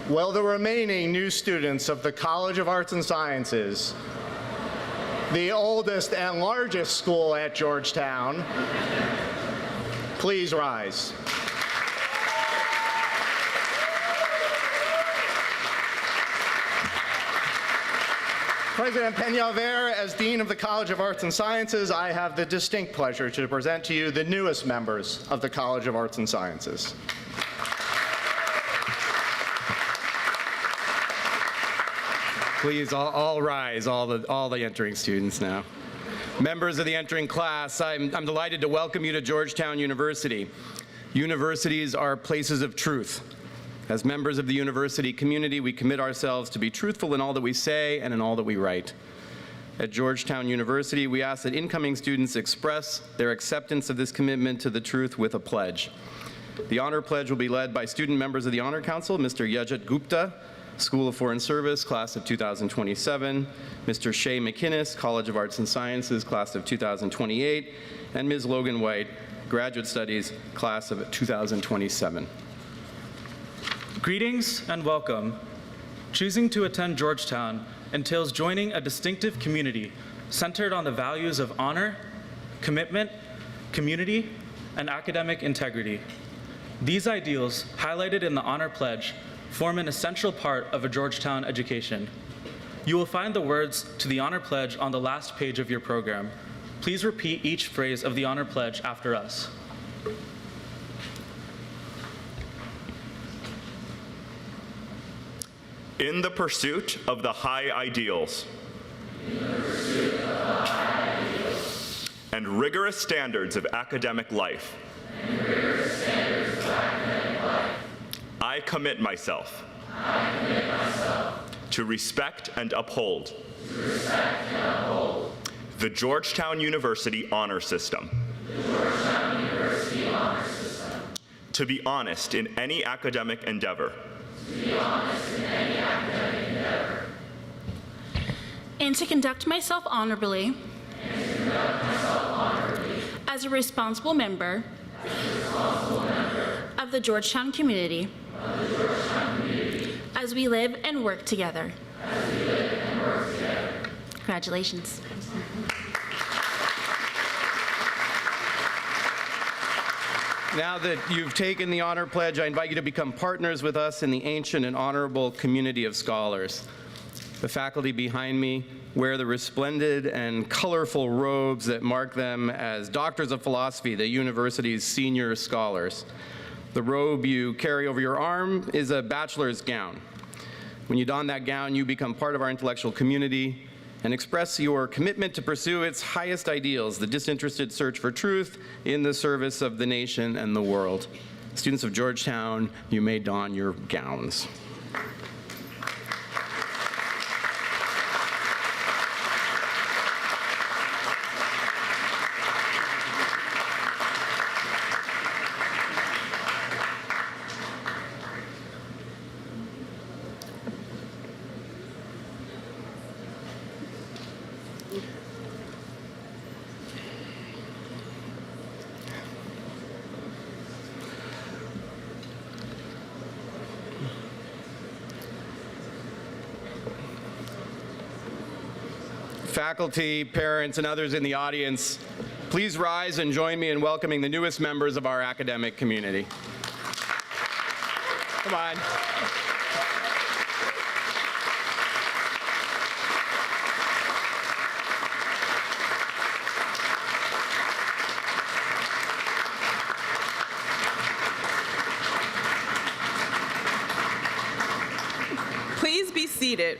Will the remaining new students of the College of Arts and Sciences, the oldest and largest school at Georgetown, please rise? President Peñalver, as Dean of the College of Arts and Sciences, I have the distinct pleasure to present to you the newest members of the College of Arts and Sciences. Please all rise, all the entering students now. Members of the entering class, I'm delighted to welcome you to Georgetown University. Universities are places of truth. As members of the university community, we commit ourselves to be truthful in all that we say and in all that we write. At Georgetown University, we ask that incoming students express their acceptance of this commitment to the truth with a pledge. The honor pledge will be led by student members of the Honor Council, Mr. Yajat Gupta, School of Foreign Service, class of 2027, Mr. Shay McInnes, College of Arts and Sciences, class of 2028, and Ms. Logan White, Graduate Studies, class of 2027. Greetings and welcome. Choosing to attend Georgetown entails joining a distinctive community centered on the values of honor, commitment, community, and academic integrity. These ideals, highlighted in the Honor Pledge, form an essential part of a Georgetown education. You will find the words to the Honor Pledge on the last page of your program. Please repeat each phrase of the Honor Pledge after us. In the pursuit of the high ideals and rigorous standards of academic life, I commit myself to respect and uphold the Georgetown University Honor System, to be honest in any academic endeavor, and to conduct myself honorably as a responsible member of the Georgetown community as we live and work together. Congratulations. Now that you've taken the honor pledge, I invite you to become partners with us in the ancient and honorable community of scholars. The faculty behind me wear the resplendent and colorful robes that mark them as doctors of philosophy, the university's senior scholars. The robe you carry over your arm is a bachelor's gown. When you don that gown, you become part of our intellectual community and express your commitment to pursue its highest ideals, the disinterested search for truth in the service of the nation and the world. Students of Georgetown, you may don your gowns. Faculty, parents, and others in the audience, please rise and join me in welcoming the newest members of our academic community. Come on. Please be seated.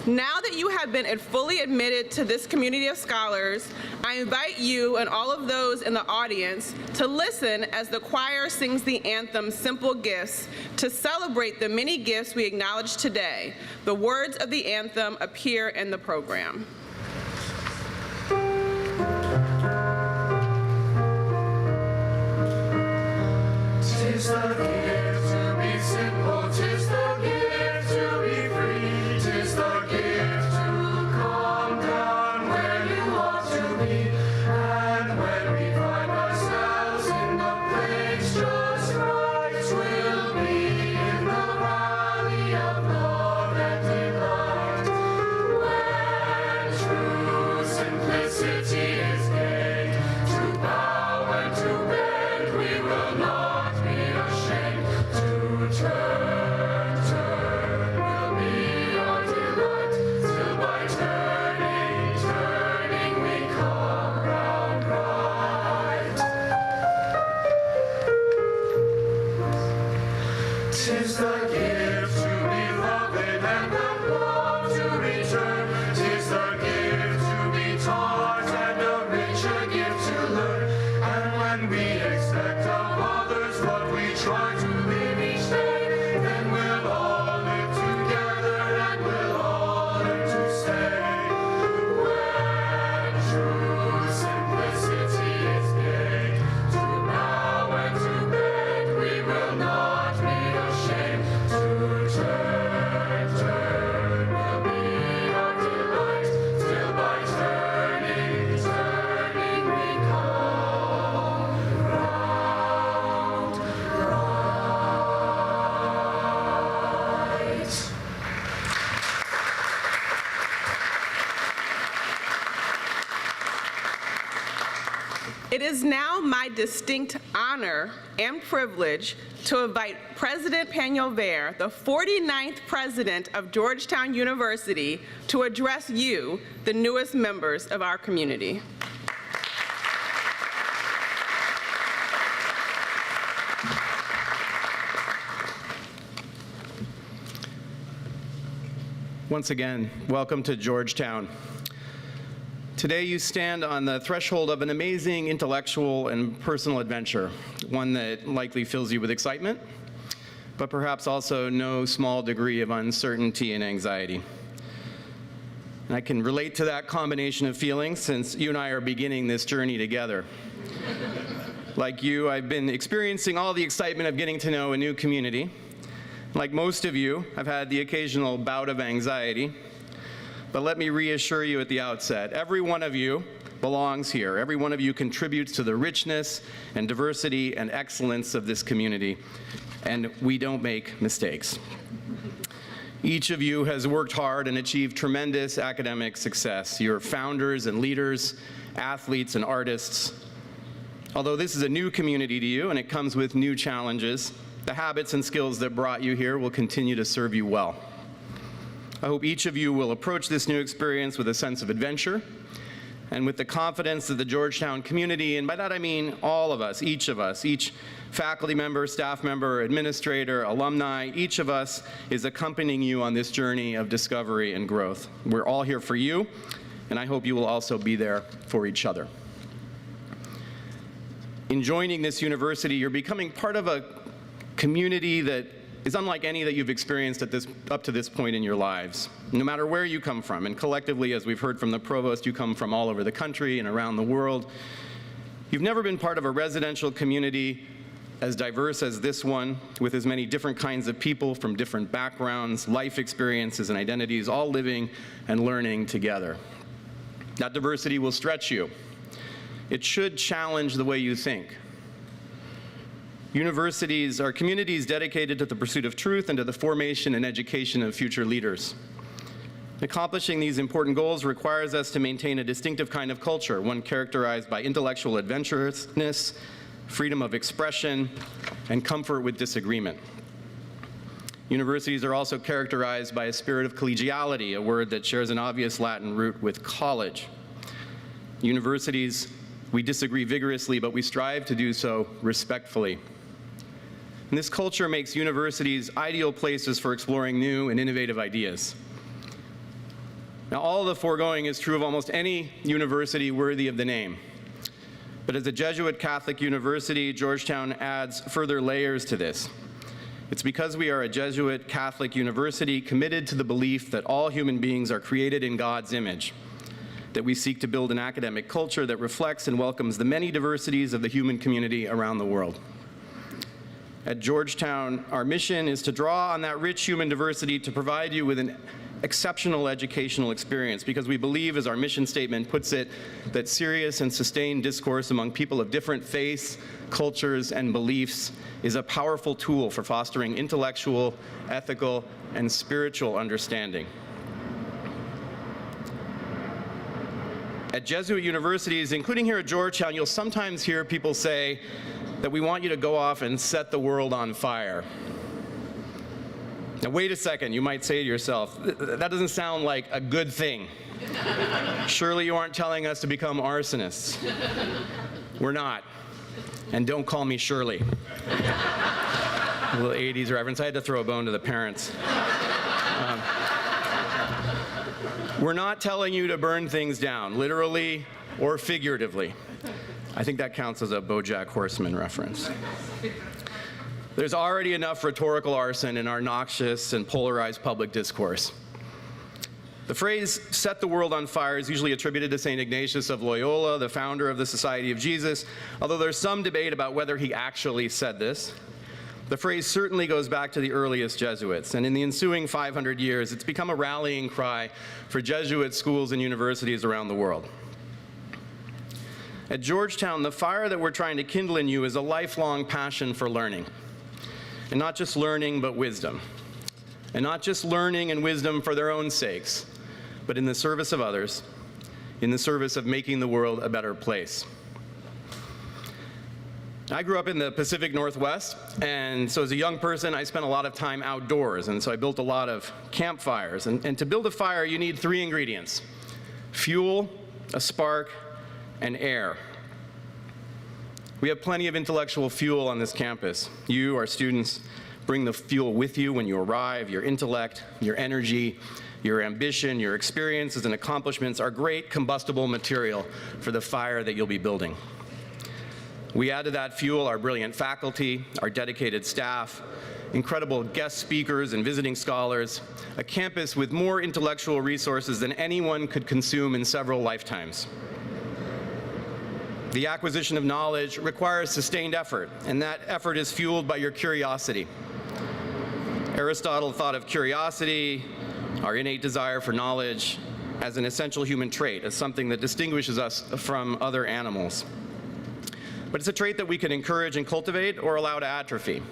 Now that you have been fully admitted to this community of scholars, I invite you and all of those in the audience to listen as the choir sings the anthem, Simple Gifts, to celebrate the many gifts we acknowledge today. The words of the anthem appear in the program. Tis the gift to be simple, tis the gift to be free, tis the gift to calm down where you ought to be. And when we find ourselves in the place just right, 'twill be in the valley of love and delight. When 'Tis the gift to be loved and the love to return. 'Tis the gift to be taught and a richer gift to learn. And when we expect of others what we try to live each day, then we'll all live together and we'll all learn to stay. When true simplicity is gained, to bow and to beg, we will not be ashamed. To turn will be our delight, till by turning we come round right. It is now my distinct honor and privilege to invite President Penhalver, the 49th president of Georgetown University, to address you, the newest members of our community. Once again, welcome to Georgetown. Today you stand on the threshold of an amazing intellectual and personal adventure, one that likely fills you with excitement, but perhaps also no small degree of uncertainty and anxiety. And I can relate to that combination of feelings since you and I are beginning this journey together. Like you, I've been experiencing all the excitement of getting to know a new community. Like most of you, I've had the occasional bout of anxiety. But let me reassure you at the outset, every one of you belongs here. Every one of you contributes to the richness and diversity and excellence of this community, and we don't make mistakes. Each of you has worked hard and achieved tremendous academic success. You're founders and leaders, athletes and artists. Although this is a new community to you and it comes with new challenges, the habits and skills that brought you here will continue to serve you well. I hope each of you will approach this new experience with a sense of adventure and with the confidence that the Georgetown community, and by that I mean all of us, each faculty member, staff member, administrator, alumni, each of us is accompanying you on this journey of discovery and growth. We're all here for you, and I hope you will also be there for each other. In joining this university, you're becoming part of a community that is unlike any that you've experienced up to this point in your lives, no matter where you come from. And collectively, as we've heard from the provost, you come from all over the country and around the world. You've never been part of a residential community as diverse as this one, with as many different kinds of people from different backgrounds, life experiences, and identities, all living and learning together. That diversity will stretch you. It should challenge the way you think. Universities are communities dedicated to the pursuit of truth and to the formation and education of future leaders. Accomplishing these important goals requires us to maintain a distinctive kind of culture, one characterized by intellectual adventurousness, freedom of expression, and comfort with disagreement. Universities are also characterized by a spirit of collegiality, a word that shares an obvious Latin root with college. Universities, we disagree vigorously, but we strive to do so respectfully. And this culture makes universities ideal places for exploring new and innovative ideas. Now, all of the foregoing is true of almost any university worthy of the name. But as a Jesuit Catholic university, Georgetown adds further layers to this. It's because we are a Jesuit Catholic university committed to the belief that all human beings are created in God's image, that we seek to build an academic culture that reflects and welcomes the many diversities of the human community around the world. At Georgetown, our mission is to draw on that rich human diversity to provide you with an exceptional educational experience, because we believe, as our mission statement puts it, that serious and sustained discourse among people of different faiths, cultures, and beliefs is a powerful tool for fostering intellectual, ethical, and spiritual understanding. At Jesuit universities, including here at Georgetown, you'll sometimes hear people say that we want you to go off and set the world on fire. Now, wait a second, you might say to yourself, that doesn't sound like a good thing. Surely you aren't telling us to become arsonists. We're not. And don't call me Shirley. Little 80s reference. I had to throw a bone to the parents. We're not telling you to burn things down, literally or figuratively. I think that counts as a BoJack Horseman reference. There's already enough rhetorical arson in our noxious and polarized public discourse. The phrase, set the world on fire, is usually attributed to St. Ignatius of Loyola, the founder of the Society of Jesus, although there's some debate about whether he actually said this. The phrase certainly goes back to the earliest Jesuits, and in the ensuing 500 years, it's become a rallying cry for Jesuit schools and universities around the world. At Georgetown, the fire that we're trying to kindle in you is a lifelong passion for learning. And not just learning, but wisdom. And not just learning and wisdom for their own sakes, but in the service of others, in the service of making the world a better place. I grew up in the Pacific Northwest, and so as a young person, I spent a lot of time outdoors, and so I built a lot of campfires. And to build a fire, you need 3 ingredients: fuel, a spark, and air. We have plenty of intellectual fuel on this campus. You, our students, bring the fuel with you when you arrive. Your intellect, your energy, your ambition, your experiences and accomplishments are great combustible material for the fire that you'll be building. We add to that fuel our brilliant faculty, our dedicated staff, incredible guest speakers and visiting scholars, a campus with more intellectual resources than anyone could consume in several lifetimes. The acquisition of knowledge requires sustained effort, and that effort is fueled by your curiosity. Aristotle thought of curiosity, our innate desire for knowledge, as an essential human trait, as something that distinguishes us from other animals. But it's a trait that we can encourage and cultivate or allow to atrophy.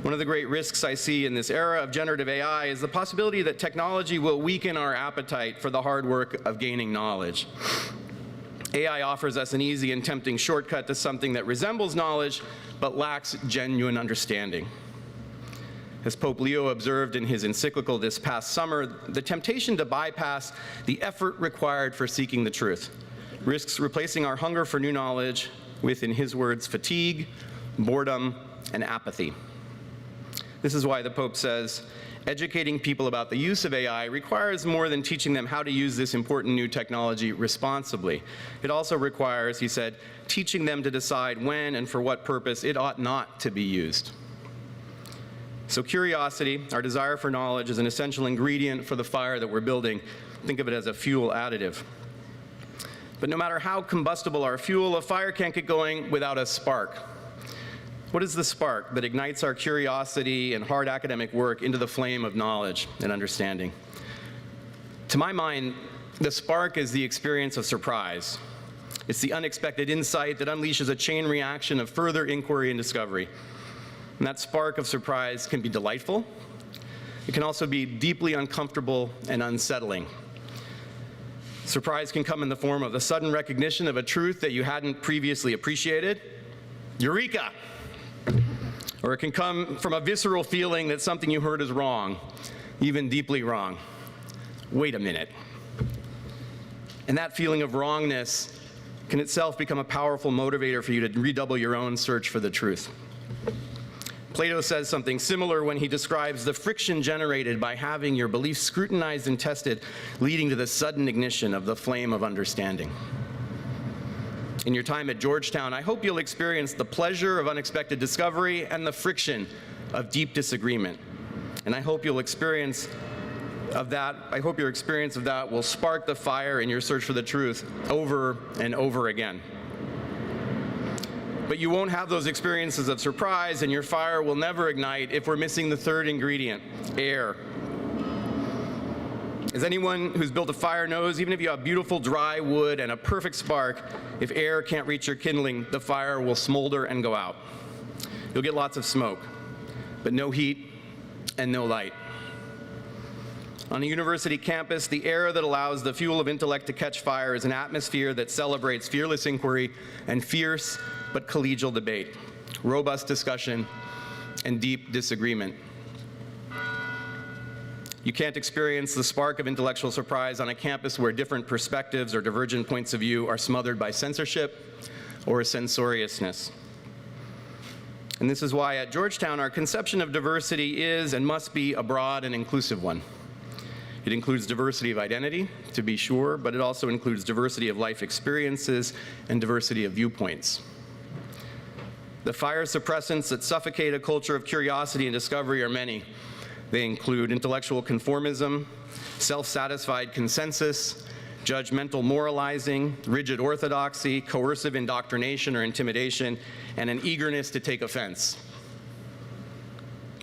One of the great risks I see in this era of generative AI is the possibility that technology will weaken our appetite for the hard work of gaining knowledge. AI offers us an easy and tempting shortcut to something that resembles knowledge but lacks genuine understanding. As Pope Leo observed in his encyclical this past summer, the temptation to bypass the effort required for seeking the truth risks replacing our hunger for new knowledge with, in his words, fatigue, boredom, and apathy. This is why the Pope says, educating people about the use of AI requires more than teaching them how to use this important new technology responsibly. It also requires, he said, teaching them to decide when and for what purpose it ought not to be used. So curiosity, our desire for knowledge, is an essential ingredient for the fire that we're building. Think of it as a fuel additive. But no matter how combustible our fuel, a fire can't get going without a spark. What is the spark that ignites our curiosity and hard academic work into the flame of knowledge and understanding? To my mind, the spark is the experience of surprise. It's the unexpected insight that unleashes a chain reaction of further inquiry and discovery. And that spark of surprise can be delightful. It can also be deeply uncomfortable and unsettling. Surprise can come in the form of the sudden recognition of a truth that you hadn't previously appreciated. Eureka! Or it can come from a visceral feeling that something you heard is wrong, even deeply wrong. Wait a minute. And that feeling of wrongness can itself become a powerful motivator for you to redouble your own search for the truth. Plato says something similar when he describes the friction generated by having your beliefs scrutinized and tested, leading to the sudden ignition of the flame of understanding. In your time at Georgetown, I hope you'll experience the pleasure of unexpected discovery and the friction of deep disagreement. And I hope your experience of that will spark the fire in your search for the truth over and over again. But you won't have those experiences of surprise, and your fire will never ignite if we're missing the third ingredient, air. As anyone who's built a fire knows, even if you have beautiful dry wood and a perfect spark, if air can't reach your kindling, the fire will smolder and go out. You'll get lots of smoke, but no heat and no light. On a university campus, the air that allows the fuel of intellect to catch fire is an atmosphere that celebrates fearless inquiry and fierce but collegial debate, robust discussion, and deep disagreement. You can't experience the spark of intellectual surprise on a campus where different perspectives or divergent points of view are smothered by censorship or censoriousness. And this is why at Georgetown, our conception of diversity is and must be a broad and inclusive one. It includes diversity of identity, to be sure, but it also includes diversity of life experiences and diversity of viewpoints. The fire suppressants that suffocate a culture of curiosity and discovery are many. They include intellectual conformism, self-satisfied consensus, judgmental moralizing, rigid orthodoxy, coercive indoctrination or intimidation, and an eagerness to take offense.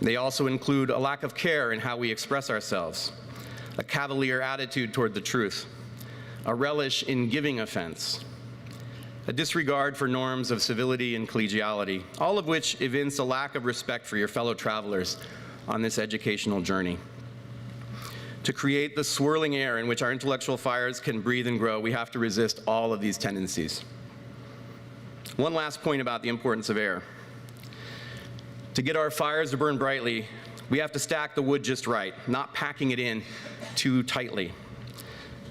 They also include a lack of care in how we express ourselves, a cavalier attitude toward the truth, a relish in giving offense, a disregard for norms of civility and collegiality, all of which evince a lack of respect for your fellow travelers on this educational journey. To create the swirling air in which our intellectual fires can breathe and grow, we have to resist all of these tendencies. One last point about the importance of air. To get our fires to burn brightly, we have to stack the wood just right, not packing it in too tightly.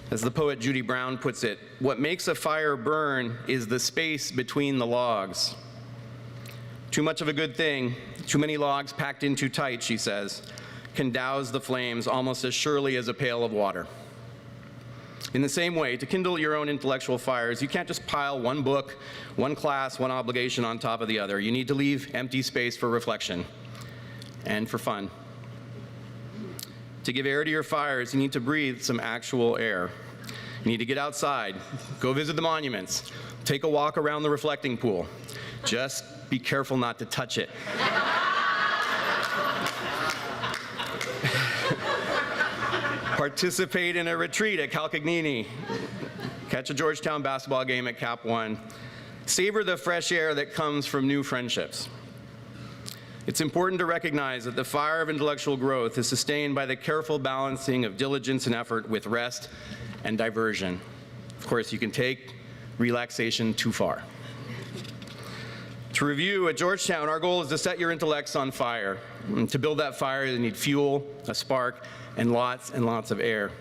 As the poet Judy Brown puts it, what makes a fire burn is the space between the logs. Too much of a good thing, too many logs packed in too tight, she says, can douse the flames almost as surely as a pail of water. In the same way, to kindle your own intellectual fires, you can't just pile one book, one class, one obligation on top of the other. You need to leave empty space for reflection and for fun. To give air to your fires, you need to breathe some actual air. You need to get outside, go visit the monuments, take a walk around the reflecting pool. Just be careful not to touch it. Participate in a retreat at Calcagnini. Catch a Georgetown basketball game at Cap One. Savor the fresh air that comes from new friendships. It's important to recognize that the fire of intellectual growth is sustained by the careful balancing of diligence and effort with rest and diversion. Of course, you can take relaxation too far. To review, at Georgetown, our goal is to set your intellects on fire. And to build that fire, you need fuel, a spark, and lots of air.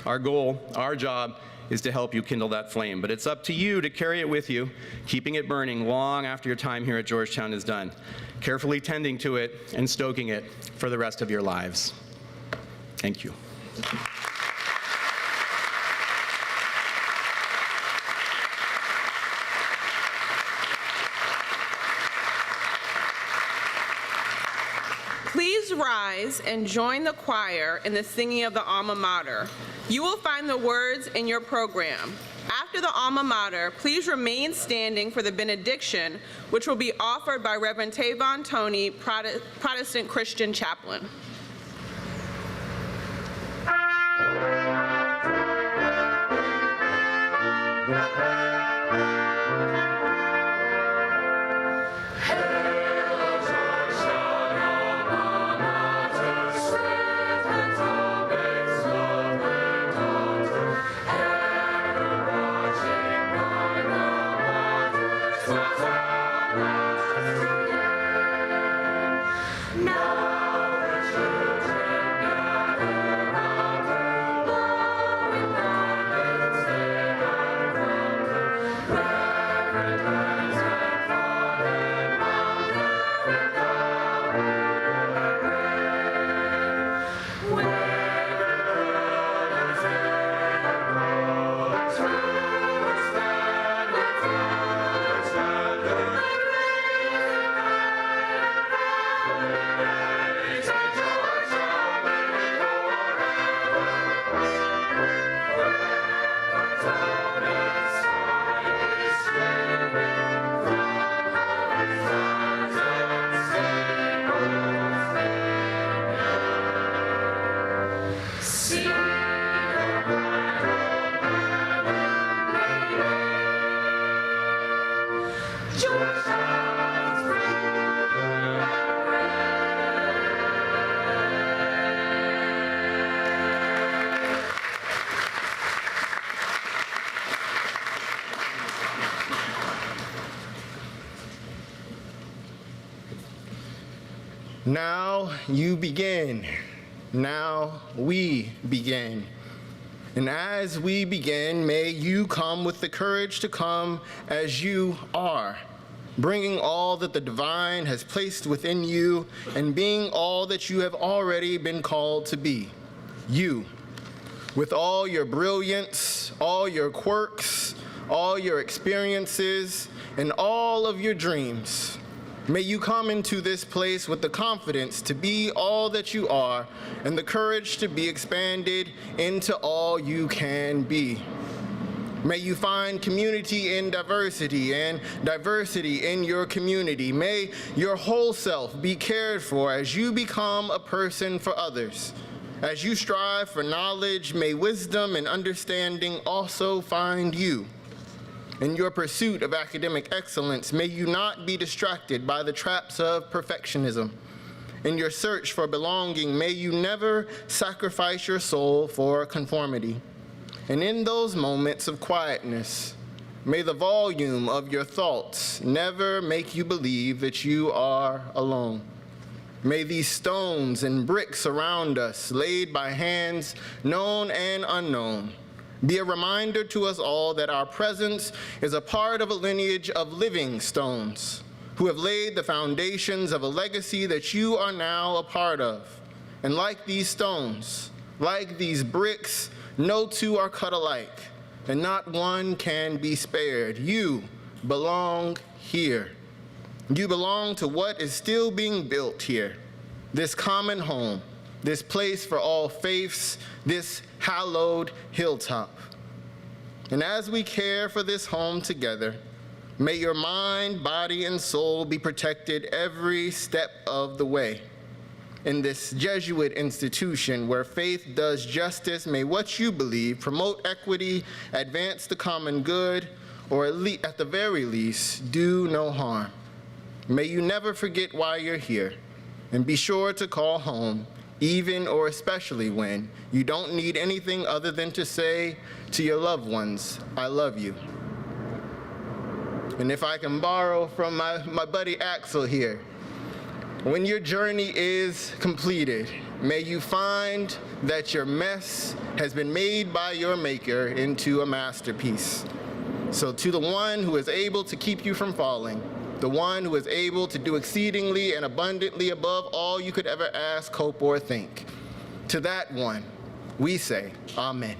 Our goal, our job, is to help you kindle that flame. But it's up to you to carry it with you, keeping it burning long after your time here at Georgetown is done, carefully tending to it and stoking it for the rest of your lives. Thank you. Please rise and join the choir in the singing of the Alma Mater. You will find the words in your program. After the Alma Mater, please remain standing for the benediction, which will be offered by Reverend Tavon Toney, Protestant Christian chaplain. Now you begin. Now we begin. And as we begin, may you come with the courage to come as you are. bringing all that the divine has placed within you and being all that you have already been called to be. You, with all your brilliance, all your quirks, all your experiences, and all of your dreams. May you come into this place with the confidence to be all that you are and the courage to be expanded into all you can be. May you find community in diversity and diversity in your community. May your whole self be cared for as you become a person for others. As you strive for knowledge, may wisdom and understanding also find you. In your pursuit of academic excellence, may you not be distracted by the traps of perfectionism. In your search for belonging, may you never sacrifice your soul for conformity. And in those moments of quietness, may the volume of your thoughts never make you believe that you are alone. May these stones and bricks around us, laid by hands known and unknown, be a reminder to us all that our presence is a part of a lineage of living stones who have laid the foundations of a legacy that you are now a part of. And like these stones, like these bricks, no two are cut alike, and not one can be spared. You belong here. You belong to what is still being built here, this common home, this place for all faiths, this hallowed hilltop. And as we care for this home together, may your mind, body, and soul be protected every step of the way. In this Jesuit institution where faith does justice, may what you believe promote equity, advance the common good, or at the very least, do no harm. May you never forget why you're here, and be sure to call home, even or especially when you don't need anything other than to say to your loved ones, I love you. And if I can borrow from my buddy Axel here, when your journey is completed, may you find that your mess has been made by your maker into a masterpiece. So to the one who is able to keep you from falling, the one who is able to do exceedingly and abundantly above all you could ever ask, hope, or think, to that one, we say, Amen.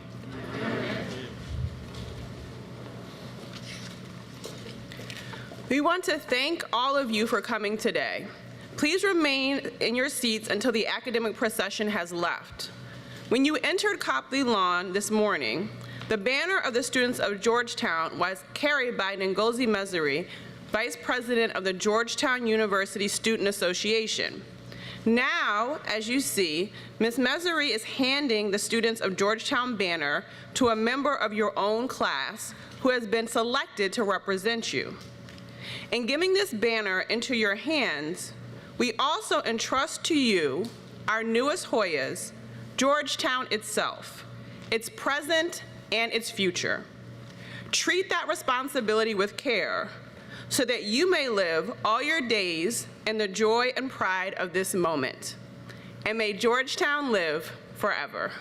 We want to thank all of you for coming today. Please remain in your seats until the academic procession has left. When you entered Copley Lawn this morning, the banner of the students of Georgetown was carried by Ngozi Mesuri, Vice President of the Georgetown University Student Association. Now, as you see, Ms. Mesuri is handing the students of Georgetown banner to a member of your own class who has been selected to represent you. In giving this banner into your hands, we also entrust to you, our newest Hoyas, Georgetown itself, its present and its future. Treat that responsibility with care so that you may live all your days in the joy and pride of this moment. And may Georgetown live forever.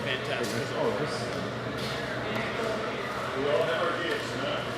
Fantastic. We all have our gifts, huh?